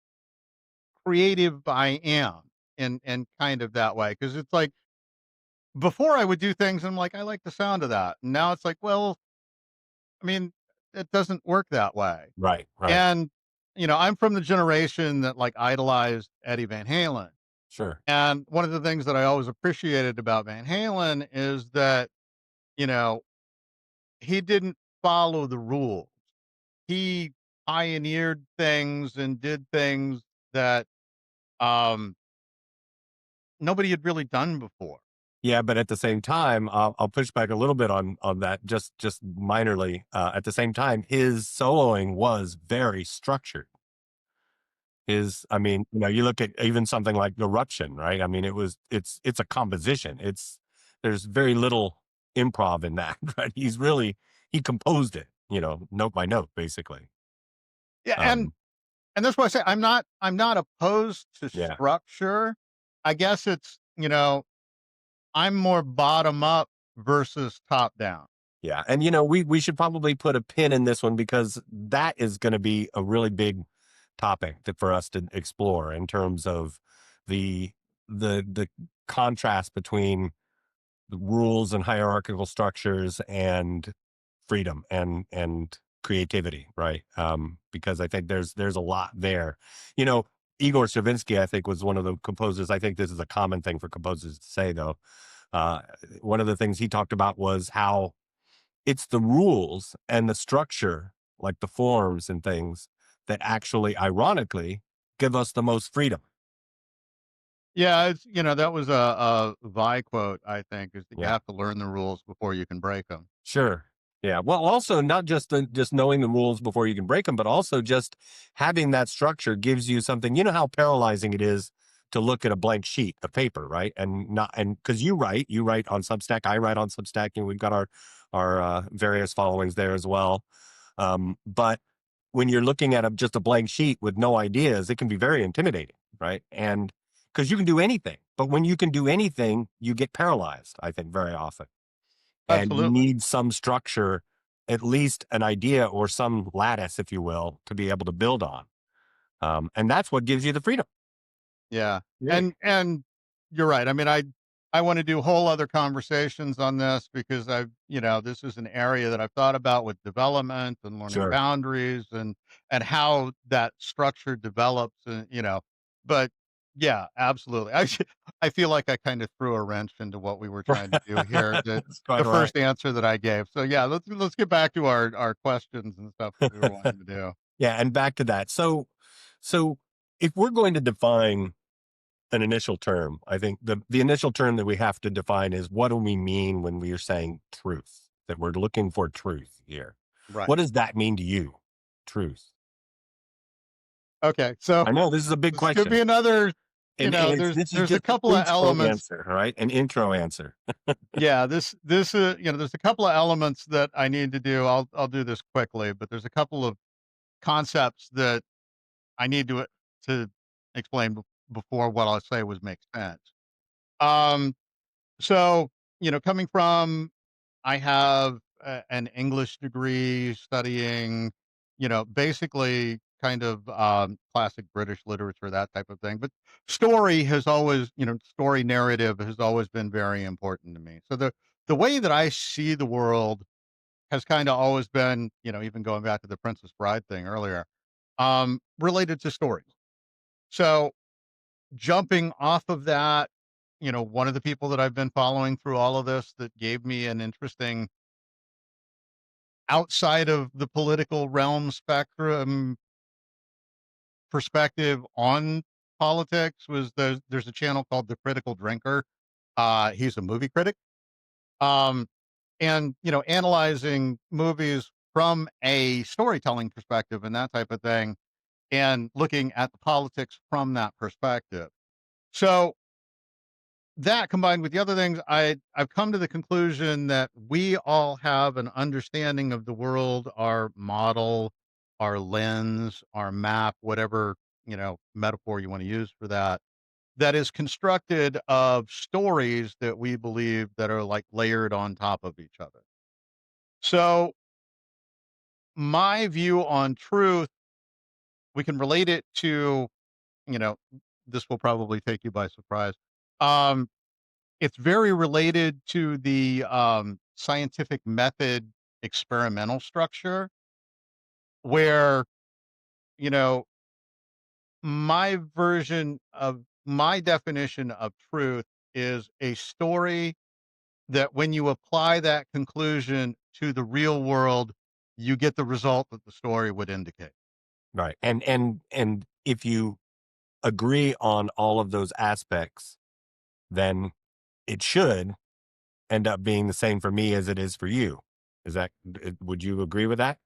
Speaker 2: creative I am in kind of that way. Cause it's like before I would do things, I'm like, I like the sound of that. And now it's like, well, I mean, it doesn't work that way.
Speaker 1: Right, right.
Speaker 2: And, I'm from the generation that like idolized Eddie Van Halen.
Speaker 1: Sure.
Speaker 2: And one of the things that I always appreciated about Van Halen is that, you know, he didn't follow the rules. He pioneered things and did things that um nobody had really done before.
Speaker 1: Yeah, but at the same time, I'll push back a little bit on that, just minorly. At the same time, his soloing was very structured. I mean, you look at even something like Eruption, right? I mean, it's a composition. There's very little improv in that, right? He composed it, note by note, basically.
Speaker 2: Yeah, and
Speaker 1: Um,
Speaker 2: and that's why I say I'm not opposed to
Speaker 1: yeah.
Speaker 2: structure. I guess it's, I'm more bottom up versus top down.
Speaker 1: Yeah, and we should probably put a pin in this one because that is going to be a really big topic for us to explore in terms of the the contrast between the rules and hierarchical structures and freedom and creativity, right? Because I think there's a lot there. You know, Igor Stravinsky, I think, was one of the composers. I think this is a common thing for composers to say, though. Uh, One of the things he talked about was how it's the rules and the structure, like the forms and things, that actually, ironically, give us the most freedom.
Speaker 2: Yeah, it's that was a Vi quote, I think, is that you
Speaker 1: Yeah,
Speaker 2: have to learn the rules before you can break them.
Speaker 1: sure. Yeah. Well, also not just knowing the rules before you can break them, but also just having that structure gives you something. You know how paralyzing it is to look at a blank sheet of paper, right? And not and because you write on Substack, I write on Substack, and we've got our various followings there as well. But when you're looking at just a blank sheet with no ideas, it can be very intimidating, right? And because you can do anything, but when you can do anything, you get paralyzed, I think, very often. And you
Speaker 2: Absolutely.
Speaker 1: need some structure, at least an idea or some lattice, if you will, to be able to build on. And that's what gives you the freedom.
Speaker 2: Yeah.
Speaker 1: Really?
Speaker 2: And you're right. I mean, I want to do whole other conversations on this because this is an area that I've thought about with development and learning
Speaker 1: Sure.
Speaker 2: boundaries and how that structure develops, and but yeah, absolutely. I feel like I kind of threw a wrench into what we were trying to do here.
Speaker 1: That's quite
Speaker 2: The
Speaker 1: right.
Speaker 2: first answer that I gave. So yeah, let's get back to our questions and stuff that we were wanting to do.
Speaker 1: Yeah, and back to that. So if we're going to define an initial term, I think the initial term that we have to define is what do we mean when we are saying truth? That we're looking for truth here.
Speaker 2: Right.
Speaker 1: What does that mean to you? Truth.
Speaker 2: Okay. So
Speaker 1: I know this is a big
Speaker 2: this could
Speaker 1: question.
Speaker 2: be another,
Speaker 1: And
Speaker 2: there's
Speaker 1: this is
Speaker 2: there's a
Speaker 1: just an
Speaker 2: couple of
Speaker 1: intro
Speaker 2: elements.
Speaker 1: answer, right? An intro answer.
Speaker 2: Yeah, this there's a couple of elements that I need to do. I'll do this quickly, but there's a couple of concepts that I need to explain before what I'll say was make sense. Um, so coming from, I have an English degree studying, basically kind of classic British literature, that type of thing. But story has always, story narrative has always been very important to me. So the way that I see the world has kind of always been, even going back to the Princess Bride thing earlier, related to stories. So jumping off of that. one of the people that I've been following through all of this that gave me an interesting outside of the political realm spectrum perspective on politics was there's a channel called The Critical Drinker. He's a movie critic. Um, and analyzing movies from a storytelling perspective and that type of thing, and looking at the politics from that perspective. So that combined with the other things, I've come to the conclusion that we all have an understanding of the world, our model, our lens, our map, whatever, metaphor you want to use for that, that is constructed of stories that we believe that are like layered on top of each other. So my view on truth, we can relate it to, you know, this will probably take you by surprise. Um, it's very related to the scientific method experimental structure where, you know, my version of my definition of truth is a story that when you apply that conclusion to the real world, you get the result that the story would indicate.
Speaker 1: Right. And if you agree on all of those aspects, then it should end up being the same for me as it is for you. Is that would you agree with that?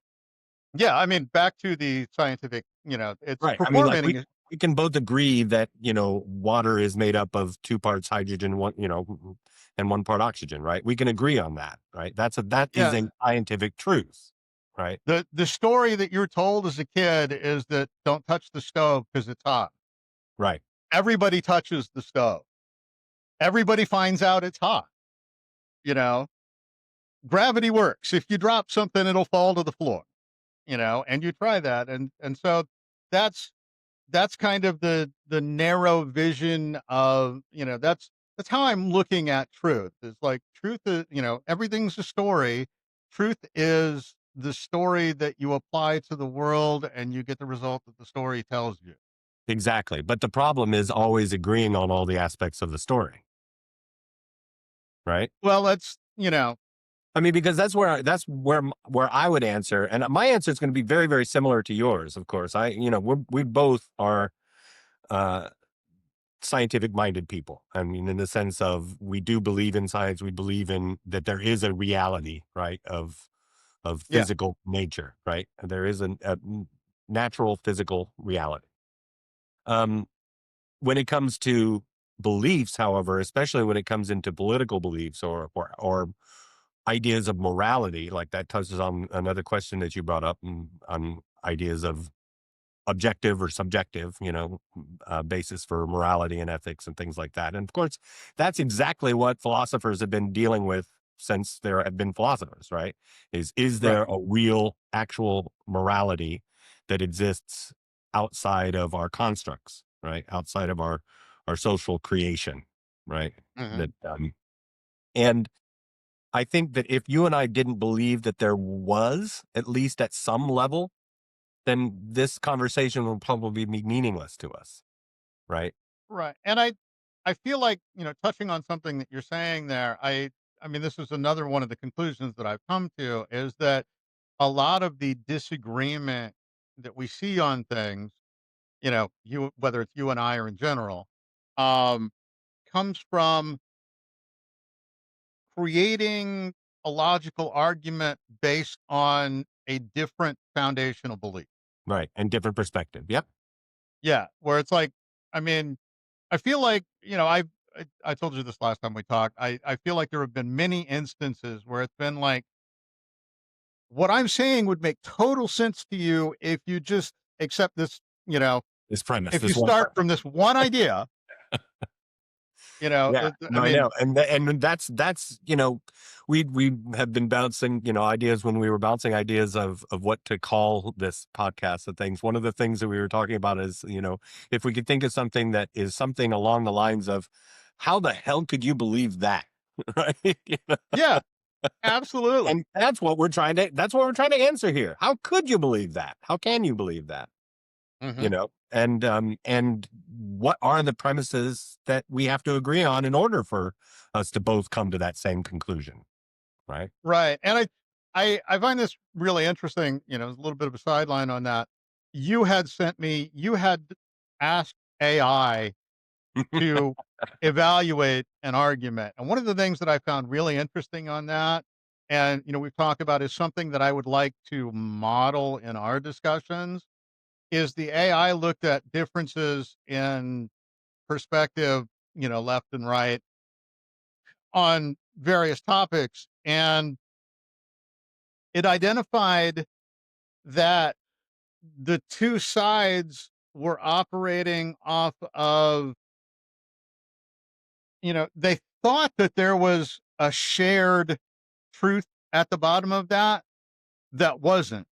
Speaker 2: Yeah, I mean, back to the scientific, it's
Speaker 1: Right. I mean, like
Speaker 2: performing.
Speaker 1: we can both agree that, water is made up of two parts hydrogen, and one part oxygen, right? We can agree on that, right? That is
Speaker 2: Yeah,
Speaker 1: a scientific truth, right?
Speaker 2: the story that you're told as a kid is that don't touch the stove because it's hot.
Speaker 1: Right.
Speaker 2: Everybody touches the stove. Everybody finds out it's hot. You know, gravity works. If you drop something, it'll fall to the floor. And you try that, and so that's that's kind of the narrow vision of that's how I'm looking at truth. It's like truth is everything's a story. Truth is the story that you apply to the world, and you get the result that the story tells you.
Speaker 1: Exactly. But the problem is always agreeing on all the aspects of the story, right?
Speaker 2: Well, that's
Speaker 1: I mean, because where I would answer, and my answer is going to be very, very similar to yours. Of course, we both are uh, scientific minded people. I mean, in the sense of we do believe in science, we believe in that there is a reality, right, of
Speaker 2: yeah,
Speaker 1: physical nature, right? There is a natural physical reality. Um, when it comes to beliefs, however, especially when it comes into political beliefs or ideas of morality, like that touches on another question that you brought up, on ideas of objective or subjective, basis for morality and ethics and things like that. And of course, that's exactly what philosophers have been dealing with since there have been philosophers, right? Is
Speaker 2: right.
Speaker 1: there a real, actual morality that exists outside of our constructs, right? Outside of our social creation, right?
Speaker 2: Hmm.
Speaker 1: That and I think that if you and I didn't believe that there was, at least at some level, then this conversation will probably be meaningless to us, right?
Speaker 2: Right. And I feel like, touching on something that you're saying there, I mean, this is another one of the conclusions that I've come to is that a lot of the disagreement that we see on things, you whether it's you and I or in general, um, comes from creating a logical argument based on a different foundational belief.
Speaker 1: Right. And different perspective. Yep.
Speaker 2: Yeah, where it's like, I mean, I feel like, I told you this last time we talked. I feel like there have been many instances where it's been like, what I'm saying would make total sense to you if you just accept this,
Speaker 1: This premise,
Speaker 2: if you
Speaker 1: this one
Speaker 2: start
Speaker 1: premise.
Speaker 2: from this one idea,
Speaker 1: Yeah,
Speaker 2: I
Speaker 1: no, I
Speaker 2: mean,
Speaker 1: know, and that's we have been bouncing ideas when we were bouncing ideas of what to call this podcast of things. One of the things that we were talking about is if we could think of something that is something along the lines of how the hell could you believe that, right?
Speaker 2: yeah, absolutely.
Speaker 1: And that's what we're trying to answer here. How could you believe that? How can you believe that?
Speaker 2: Hmm.
Speaker 1: You know? and what are the premises that we have to agree on in order for us to both come to that same conclusion, right?
Speaker 2: Right. And I find this really interesting, a little bit of a sideline on that. You had asked AI to evaluate an argument. And one of the things that I found really interesting on that, and we've talked about, is something that I would like to model in our discussions, is the AI looked at differences in perspective, left and right on various topics. And it identified that the two sides were operating off of, they thought that there was a shared truth at the bottom of that wasn't.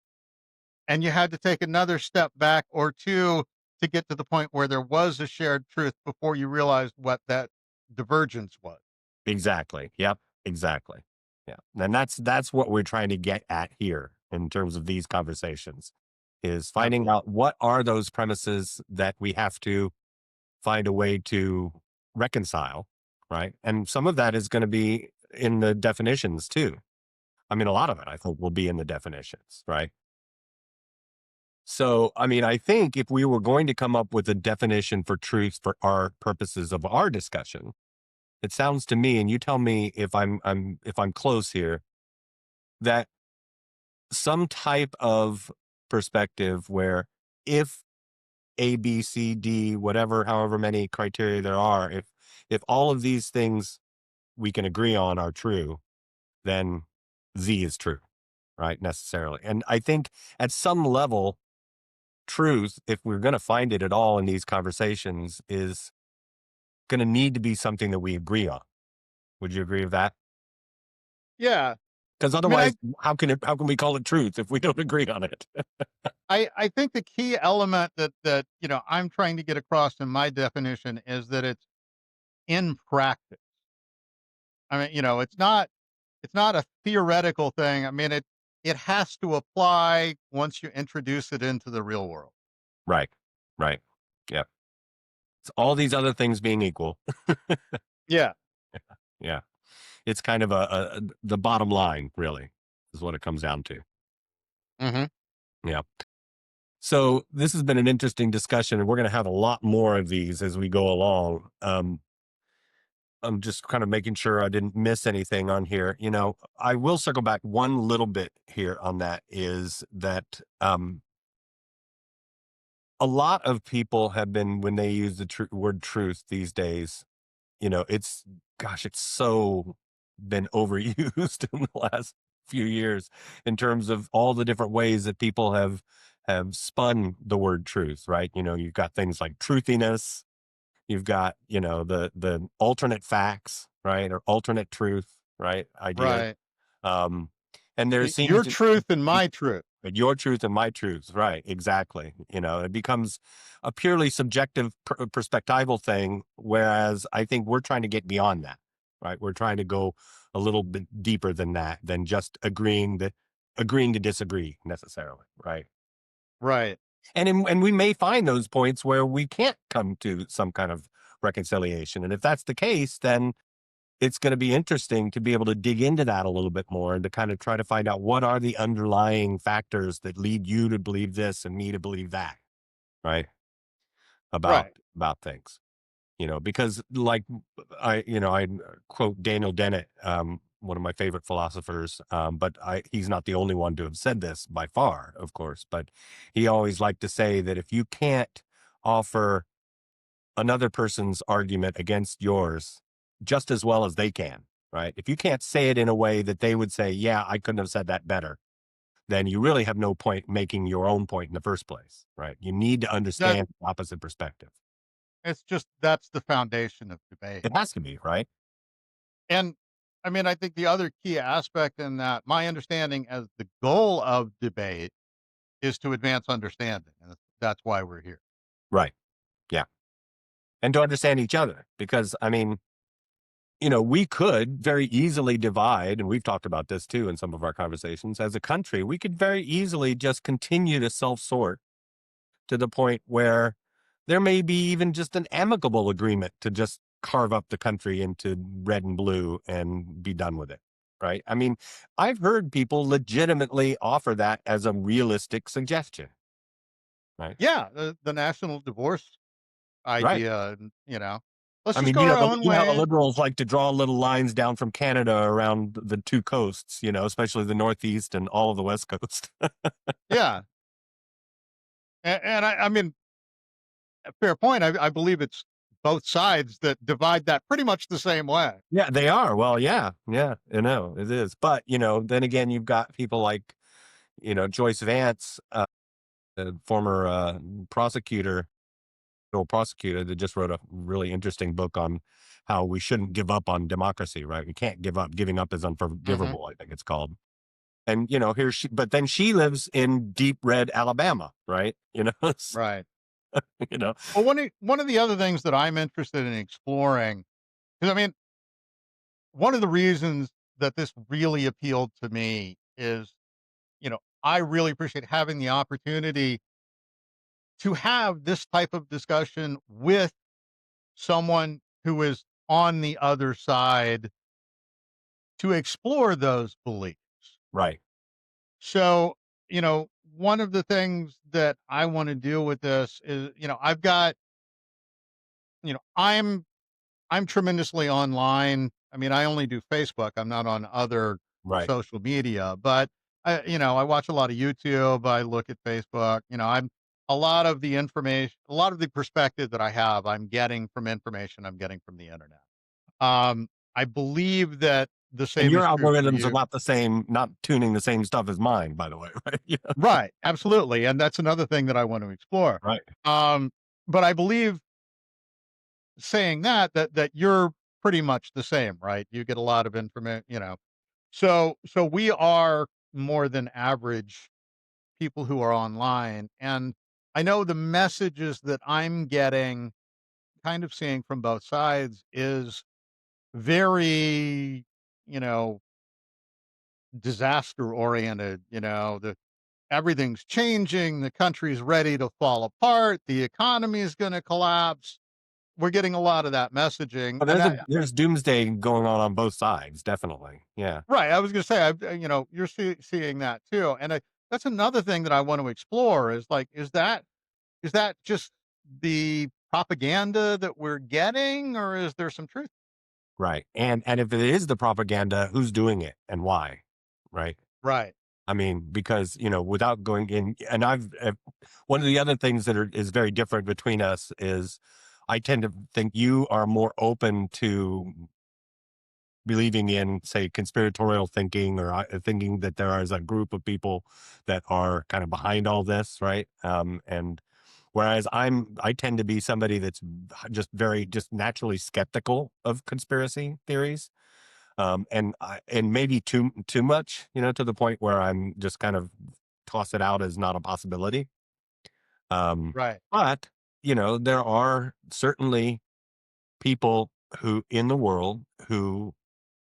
Speaker 2: And you had to take another step back or two to get to the point where there was a shared truth before you realized what that divergence was.
Speaker 1: Exactly. Yep. Exactly. Yeah. And that's what we're trying to get at here in terms of these conversations, is finding
Speaker 2: Absolutely.
Speaker 1: out what are those premises that we have to find a way to reconcile, right? And some of that is going to be in the definitions too. I mean, a lot of it I think will be in the definitions, right? So, I mean, I think if we were going to come up with a definition for truth for our purposes of our discussion, it sounds to me, and you tell me if I'm close here, that some type of perspective where if A, B, C, D, whatever, however many criteria there are, if all of these things we can agree on are true, then Z is true, right? Necessarily. And I think at some level, truth, if we're going to find it at all in these conversations, is going to need to be something that we agree on. Would you agree with that?
Speaker 2: Yeah.
Speaker 1: Because
Speaker 2: I mean,
Speaker 1: otherwise, how can we call it truth if we don't agree on it?
Speaker 2: I think the key element that I'm trying to get across in my definition is that it's in practice. I mean, it's not a theoretical thing. I mean, it has to apply once you introduce it into the real world.
Speaker 1: Right. Right. Yeah. So all these other things being equal.
Speaker 2: Yeah.
Speaker 1: Yeah. It's kind of the bottom line, really, is what it comes down to.
Speaker 2: Hmm.
Speaker 1: Yeah. So this has been an interesting discussion, and we're going to have a lot more of these as we go along. I'm just kind of making sure I didn't miss anything on here. I will circle back one little bit here on that, is that a lot of people have been, when they use the word truth these days, it's, gosh, it's so been overused in the last few years in terms of all the different ways that people have spun the word truth, right? You've got things like truthiness, you've got, the alternate facts, right? Or alternate truth, right? Ideas.
Speaker 2: Right.
Speaker 1: Um, and there seems
Speaker 2: Your
Speaker 1: to
Speaker 2: truth and my truth.
Speaker 1: but your truth and my truth, right? Exactly. It becomes a purely subjective perspectival thing, whereas I think we're trying to get beyond that, right? We're trying to go a little bit deeper than that, than just agreeing to disagree necessarily, right?
Speaker 2: Right.
Speaker 1: And we may find those points where we can't come to some kind of reconciliation, and if that's the case, then it's going to be interesting to be able to dig into that a little bit more and to kind of try to find out what are the underlying factors that lead you to believe this and me to believe that, right? About
Speaker 2: Right.
Speaker 1: about things, because like I quote Daniel Dennett, one of my favorite philosophers, but he's not the only one to have said this by far, of course, but he always liked to say that if you can't offer another person's argument against yours just as well as they can, right? If you can't say it in a way that they would say, yeah, I couldn't have said that better, then you really have no point making your own point in the first place, right? You need to
Speaker 2: That
Speaker 1: understand the opposite perspective.
Speaker 2: it's just that's the foundation of debate.
Speaker 1: It has to be, right?
Speaker 2: And I mean, I think the other key aspect in that, my understanding as the goal of debate is to advance understanding. And that's why we're here.
Speaker 1: Right. Yeah. And to understand each other, because I mean, we could very easily divide, and we've talked about this too in some of our conversations as a country. We could very easily just continue to self sort to the point where there may be even just an amicable agreement to just carve up the country into red and blue and be done with it. Right. I mean, I've heard people legitimately offer that as a realistic suggestion. Right.
Speaker 2: Yeah, the national divorce
Speaker 1: Right.
Speaker 2: idea, and, let's
Speaker 1: I
Speaker 2: just
Speaker 1: mean,
Speaker 2: go our own
Speaker 1: you know how the
Speaker 2: way.
Speaker 1: liberals like to draw little lines down from Canada around the two coasts, especially the Northeast and all of the West Coast.
Speaker 2: Yeah, and I mean, a fair point. I believe it's both sides that divide that pretty much the same way.
Speaker 1: Yeah, they are. Well, yeah, yeah, it is. But, then again, you've got people like, Joyce Vance, the former prosecutor, federal prosecutor, that just wrote a really interesting book on how we shouldn't give up on democracy, right? We can't give up. Giving up is
Speaker 2: Hmm.
Speaker 1: unforgivable, I think it's called. And, but then she lives in deep red Alabama, right?
Speaker 2: Right.
Speaker 1: You know,
Speaker 2: Well, one of the other things that I'm interested in exploring, because I mean, one of the reasons that this really appealed to me is, I really appreciate having the opportunity to have this type of discussion with someone who is on the other side to explore those beliefs.
Speaker 1: right,
Speaker 2: So, one of the things that I want to do with this is, I've got, you know, I'm tremendously online. I mean, I only do Facebook. I'm not on other
Speaker 1: right.
Speaker 2: social media, but I watch a lot of YouTube. I look at Facebook. I'm a lot of the information, a lot of the perspective that I have, I'm getting from information I'm getting from the internet. I believe that the
Speaker 1: And
Speaker 2: same
Speaker 1: your
Speaker 2: is true for
Speaker 1: algorithms are
Speaker 2: you.
Speaker 1: not the same, not tuning the same stuff as mine, by the way, right? Yeah.
Speaker 2: Right. Absolutely. And that's another thing that I want to explore.
Speaker 1: Right.
Speaker 2: Um, but I believe saying that you're pretty much the same, right? You get a lot of information. So we are more than average people who are online, and I know the messages that I'm getting, kind of seeing from both sides, is very, you know, disaster oriented. The everything's changing, the country's ready to fall apart, the economy is going to collapse. We're getting a lot of that messaging,
Speaker 1: But
Speaker 2: and
Speaker 1: there's doomsday going on both sides, definitely. Yeah.
Speaker 2: right. I was going to say, you're seeing that too, and that's another thing that I want to explore is like, is that just the propaganda that we're getting, or is there some truth?
Speaker 1: Right. And if it is the propaganda, who's doing it and why? Right.
Speaker 2: Right.
Speaker 1: I mean, because, without going in, and one of the other things is very different between us is I tend to think you are more open to believing in, say, conspiratorial thinking, or thinking that there is a group of people that are kind of behind all this, right? And whereas I tend to be somebody that's just very, just naturally skeptical of conspiracy theories, and maybe too much, to the point where I'm just kind of toss it out as not a possibility.
Speaker 2: Right.
Speaker 1: But there are certainly people who in the world who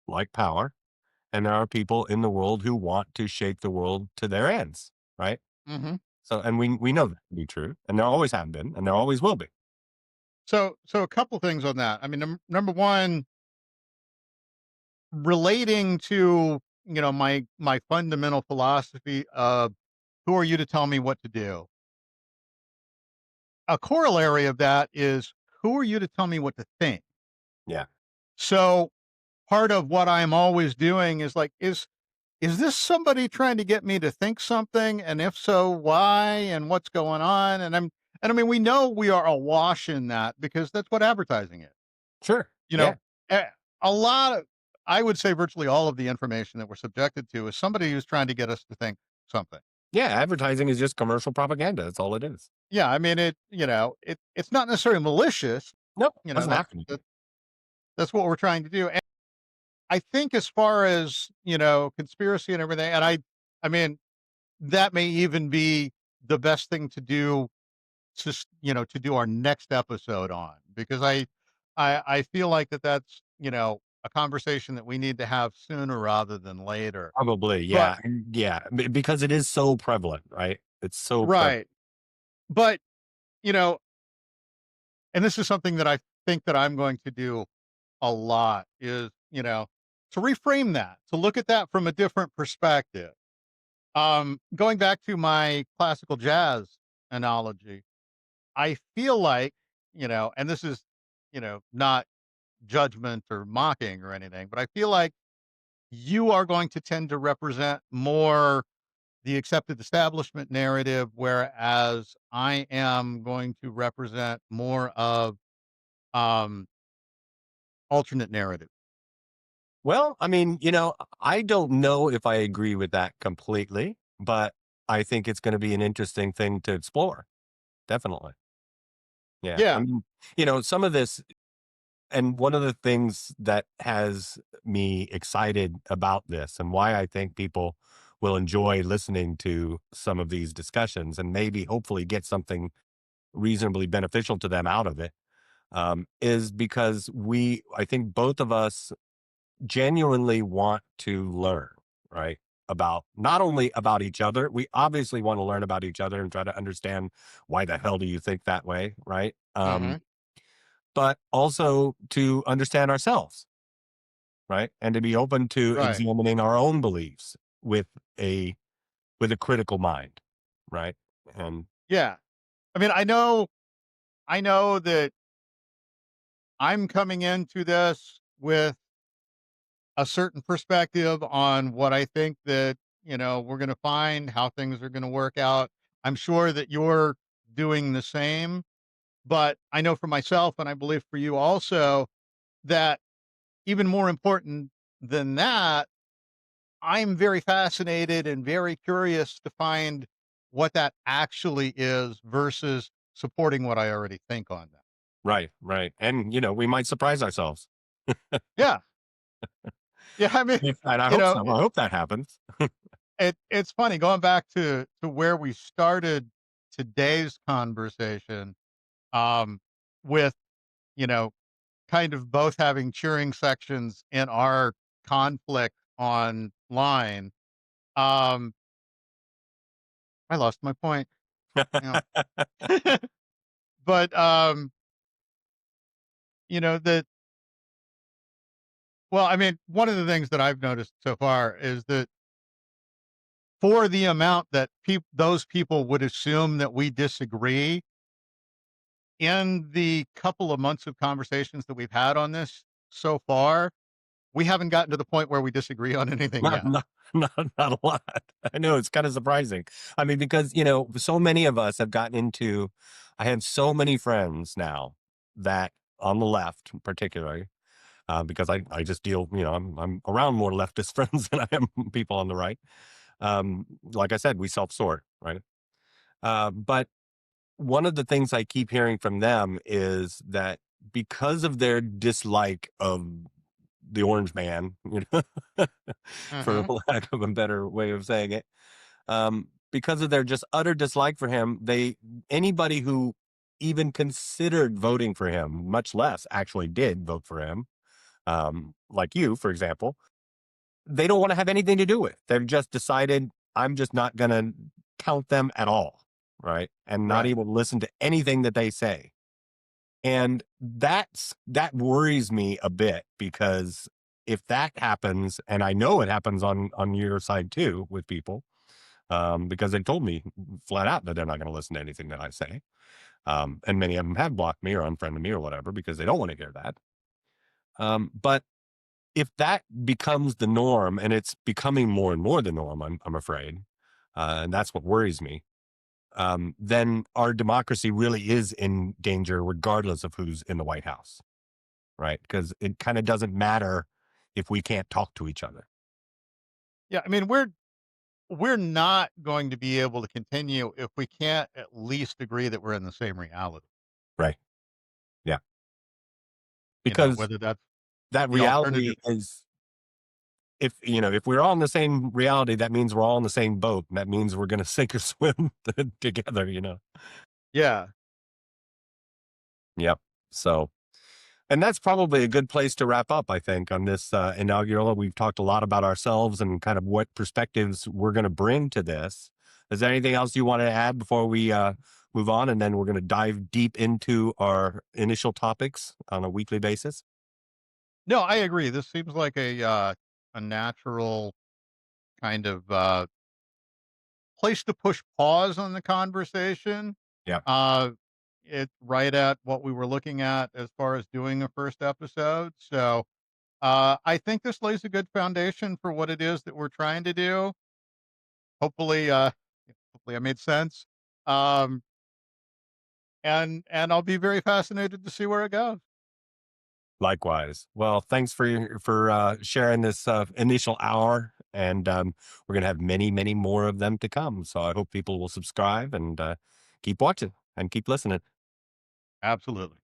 Speaker 1: like power, and there are people in the world who want to shape the world to their ends, right?
Speaker 2: Hmm.
Speaker 1: So, and we know that to be true, and there always have been, and there always will be.
Speaker 2: So a couple things on that. I mean, number one, relating to my fundamental philosophy of who are you to tell me what to do. A corollary of that is, who are you to tell me what to think?
Speaker 1: Yeah,
Speaker 2: So part of what I'm always doing is like, is this somebody trying to get me to think something? And if so, why? And what's going on? And I mean, we know we are awash in that because that's what advertising is.
Speaker 1: sure,
Speaker 2: You know,
Speaker 1: yeah,
Speaker 2: eh, a lot of, I would say virtually all of the information that we're subjected to is somebody who's trying to get us to think something.
Speaker 1: yeah. Advertising is just commercial propaganda. That's all it is.
Speaker 2: Yeah, I mean, it's not necessarily malicious.
Speaker 1: Nope,
Speaker 2: You know,
Speaker 1: doesn't
Speaker 2: that's
Speaker 1: have to be.
Speaker 2: that, that's what we're trying to do. And I think as far as conspiracy and everything, and I mean, that may even be the best thing to do to do our next episode on, because I feel like that's a conversation that we need to have sooner rather than later.
Speaker 1: Probably,
Speaker 2: But
Speaker 1: yeah, yeah, because it is so prevalent, right? It's so prevalent.
Speaker 2: right, but you know and this is something that I think that I'm going to do a lot is, to reframe that, to look at that from a different perspective. Going back to my classical jazz analogy, I feel like, and this is, not judgment or mocking or anything, but I feel like you are going to tend to represent more the accepted establishment narrative, whereas I am going to represent more of um, alternate narrative.
Speaker 1: Well, I mean, I don't know if I agree with that completely, but I think it's going to be an interesting thing to explore. Definitely. Yeah. I
Speaker 2: Yeah.
Speaker 1: mean, some of this, and one of the things that has me excited about this and why I think people will enjoy listening to some of these discussions and maybe hopefully get something reasonably beneficial to them out of it, is because I think both of us genuinely want to learn, right? About not only about each other, we obviously want to learn about each other and try to understand why the hell do you think that way, right?
Speaker 2: Hmm.
Speaker 1: But also to understand ourselves, right? And to be open to
Speaker 2: Right.
Speaker 1: examining our own beliefs a with a critical mind, right? And
Speaker 2: Yeah. I mean, I know that I'm coming into this with a certain perspective on what I think that, we're going to find, how things are going to work out. I'm sure that you're doing the same, but I know for myself, and I believe for you also, that even more important than that, I'm very fascinated and very curious to find what that actually is versus supporting what I already think on that.
Speaker 1: right, right. And we might surprise ourselves.
Speaker 2: Yeah. Yeah. I mean,
Speaker 1: And I
Speaker 2: you
Speaker 1: hope
Speaker 2: know,
Speaker 1: so. I hope that happens.
Speaker 2: it's funny going back to where we started today's conversation, um, with, you know, kind of both having cheering sections in our conflict online. Um, I lost my point. Yeah. But, that well, I mean, one of the things that I've noticed so far is that for the amount that those people would assume that we disagree, in the couple of months of conversations that we've had on this so far, we haven't gotten to the point where we disagree on anything
Speaker 1: Not
Speaker 2: yet.
Speaker 1: not not a lot. I know it's kind of surprising. I mean, because, so many of us have gotten into I have so many friends now that on the left particularly, because I just deal, I'm around more leftist friends than I am people on the right. Like I said, we self-sort, right? But one of the things I keep hearing from them is that because of their dislike of the orange man, for
Speaker 2: Mhm.
Speaker 1: lack of a better way of saying it, because of their just utter dislike for him, anybody who even considered voting for him, much less actually did vote for him, like you, for example, they don't want to have anything to do with. They've just decided I'm just not going to count them at all, right? And not
Speaker 2: Right.
Speaker 1: even listen to anything that they say. And that worries me a bit because if that happens, and I know it happens on your side too with people, because they told me flat out that they're not going to listen to anything that I say. And many of them have blocked me or unfriended me or whatever because they don't want to hear that. But if that becomes the norm, and it's becoming more and more the norm, I'm afraid, and that's what worries me, then our democracy really is in danger, regardless of who's in the White House, right? Because it kind of doesn't matter if we can't talk to each other.
Speaker 2: Yeah, I mean, we're not going to be able to continue if we can't at least agree that we're in the same reality.
Speaker 1: Right. Yeah. Because
Speaker 2: Whether that's
Speaker 1: that
Speaker 2: the alternative.
Speaker 1: reality is, if we're all in the same reality, that means we're all in the same boat. And that means we're going to sink or swim together.
Speaker 2: Yeah.
Speaker 1: Yep. So, and that's probably a good place to wrap up, I think, on this inaugural. We've talked a lot about ourselves and kind of what perspectives we're going to bring to this. Is there anything else you want to add before we move on, and then we're going to dive deep into our initial topics on a weekly basis.
Speaker 2: No, I agree. This seems like a natural kind of place to push pause on the conversation.
Speaker 1: Yeah.
Speaker 2: Uh, it's right at what we were looking at as far as doing a first episode. So I think this lays a good foundation for what it is that we're trying to do. Hopefully, hopefully I made sense. Um, and I'll be very fascinated to see where it goes.
Speaker 1: Likewise. Well, thanks for sharing this initial hour, and we're going to have many, many more of them to come. So I hope people will subscribe and keep watching and keep listening.
Speaker 2: Absolutely.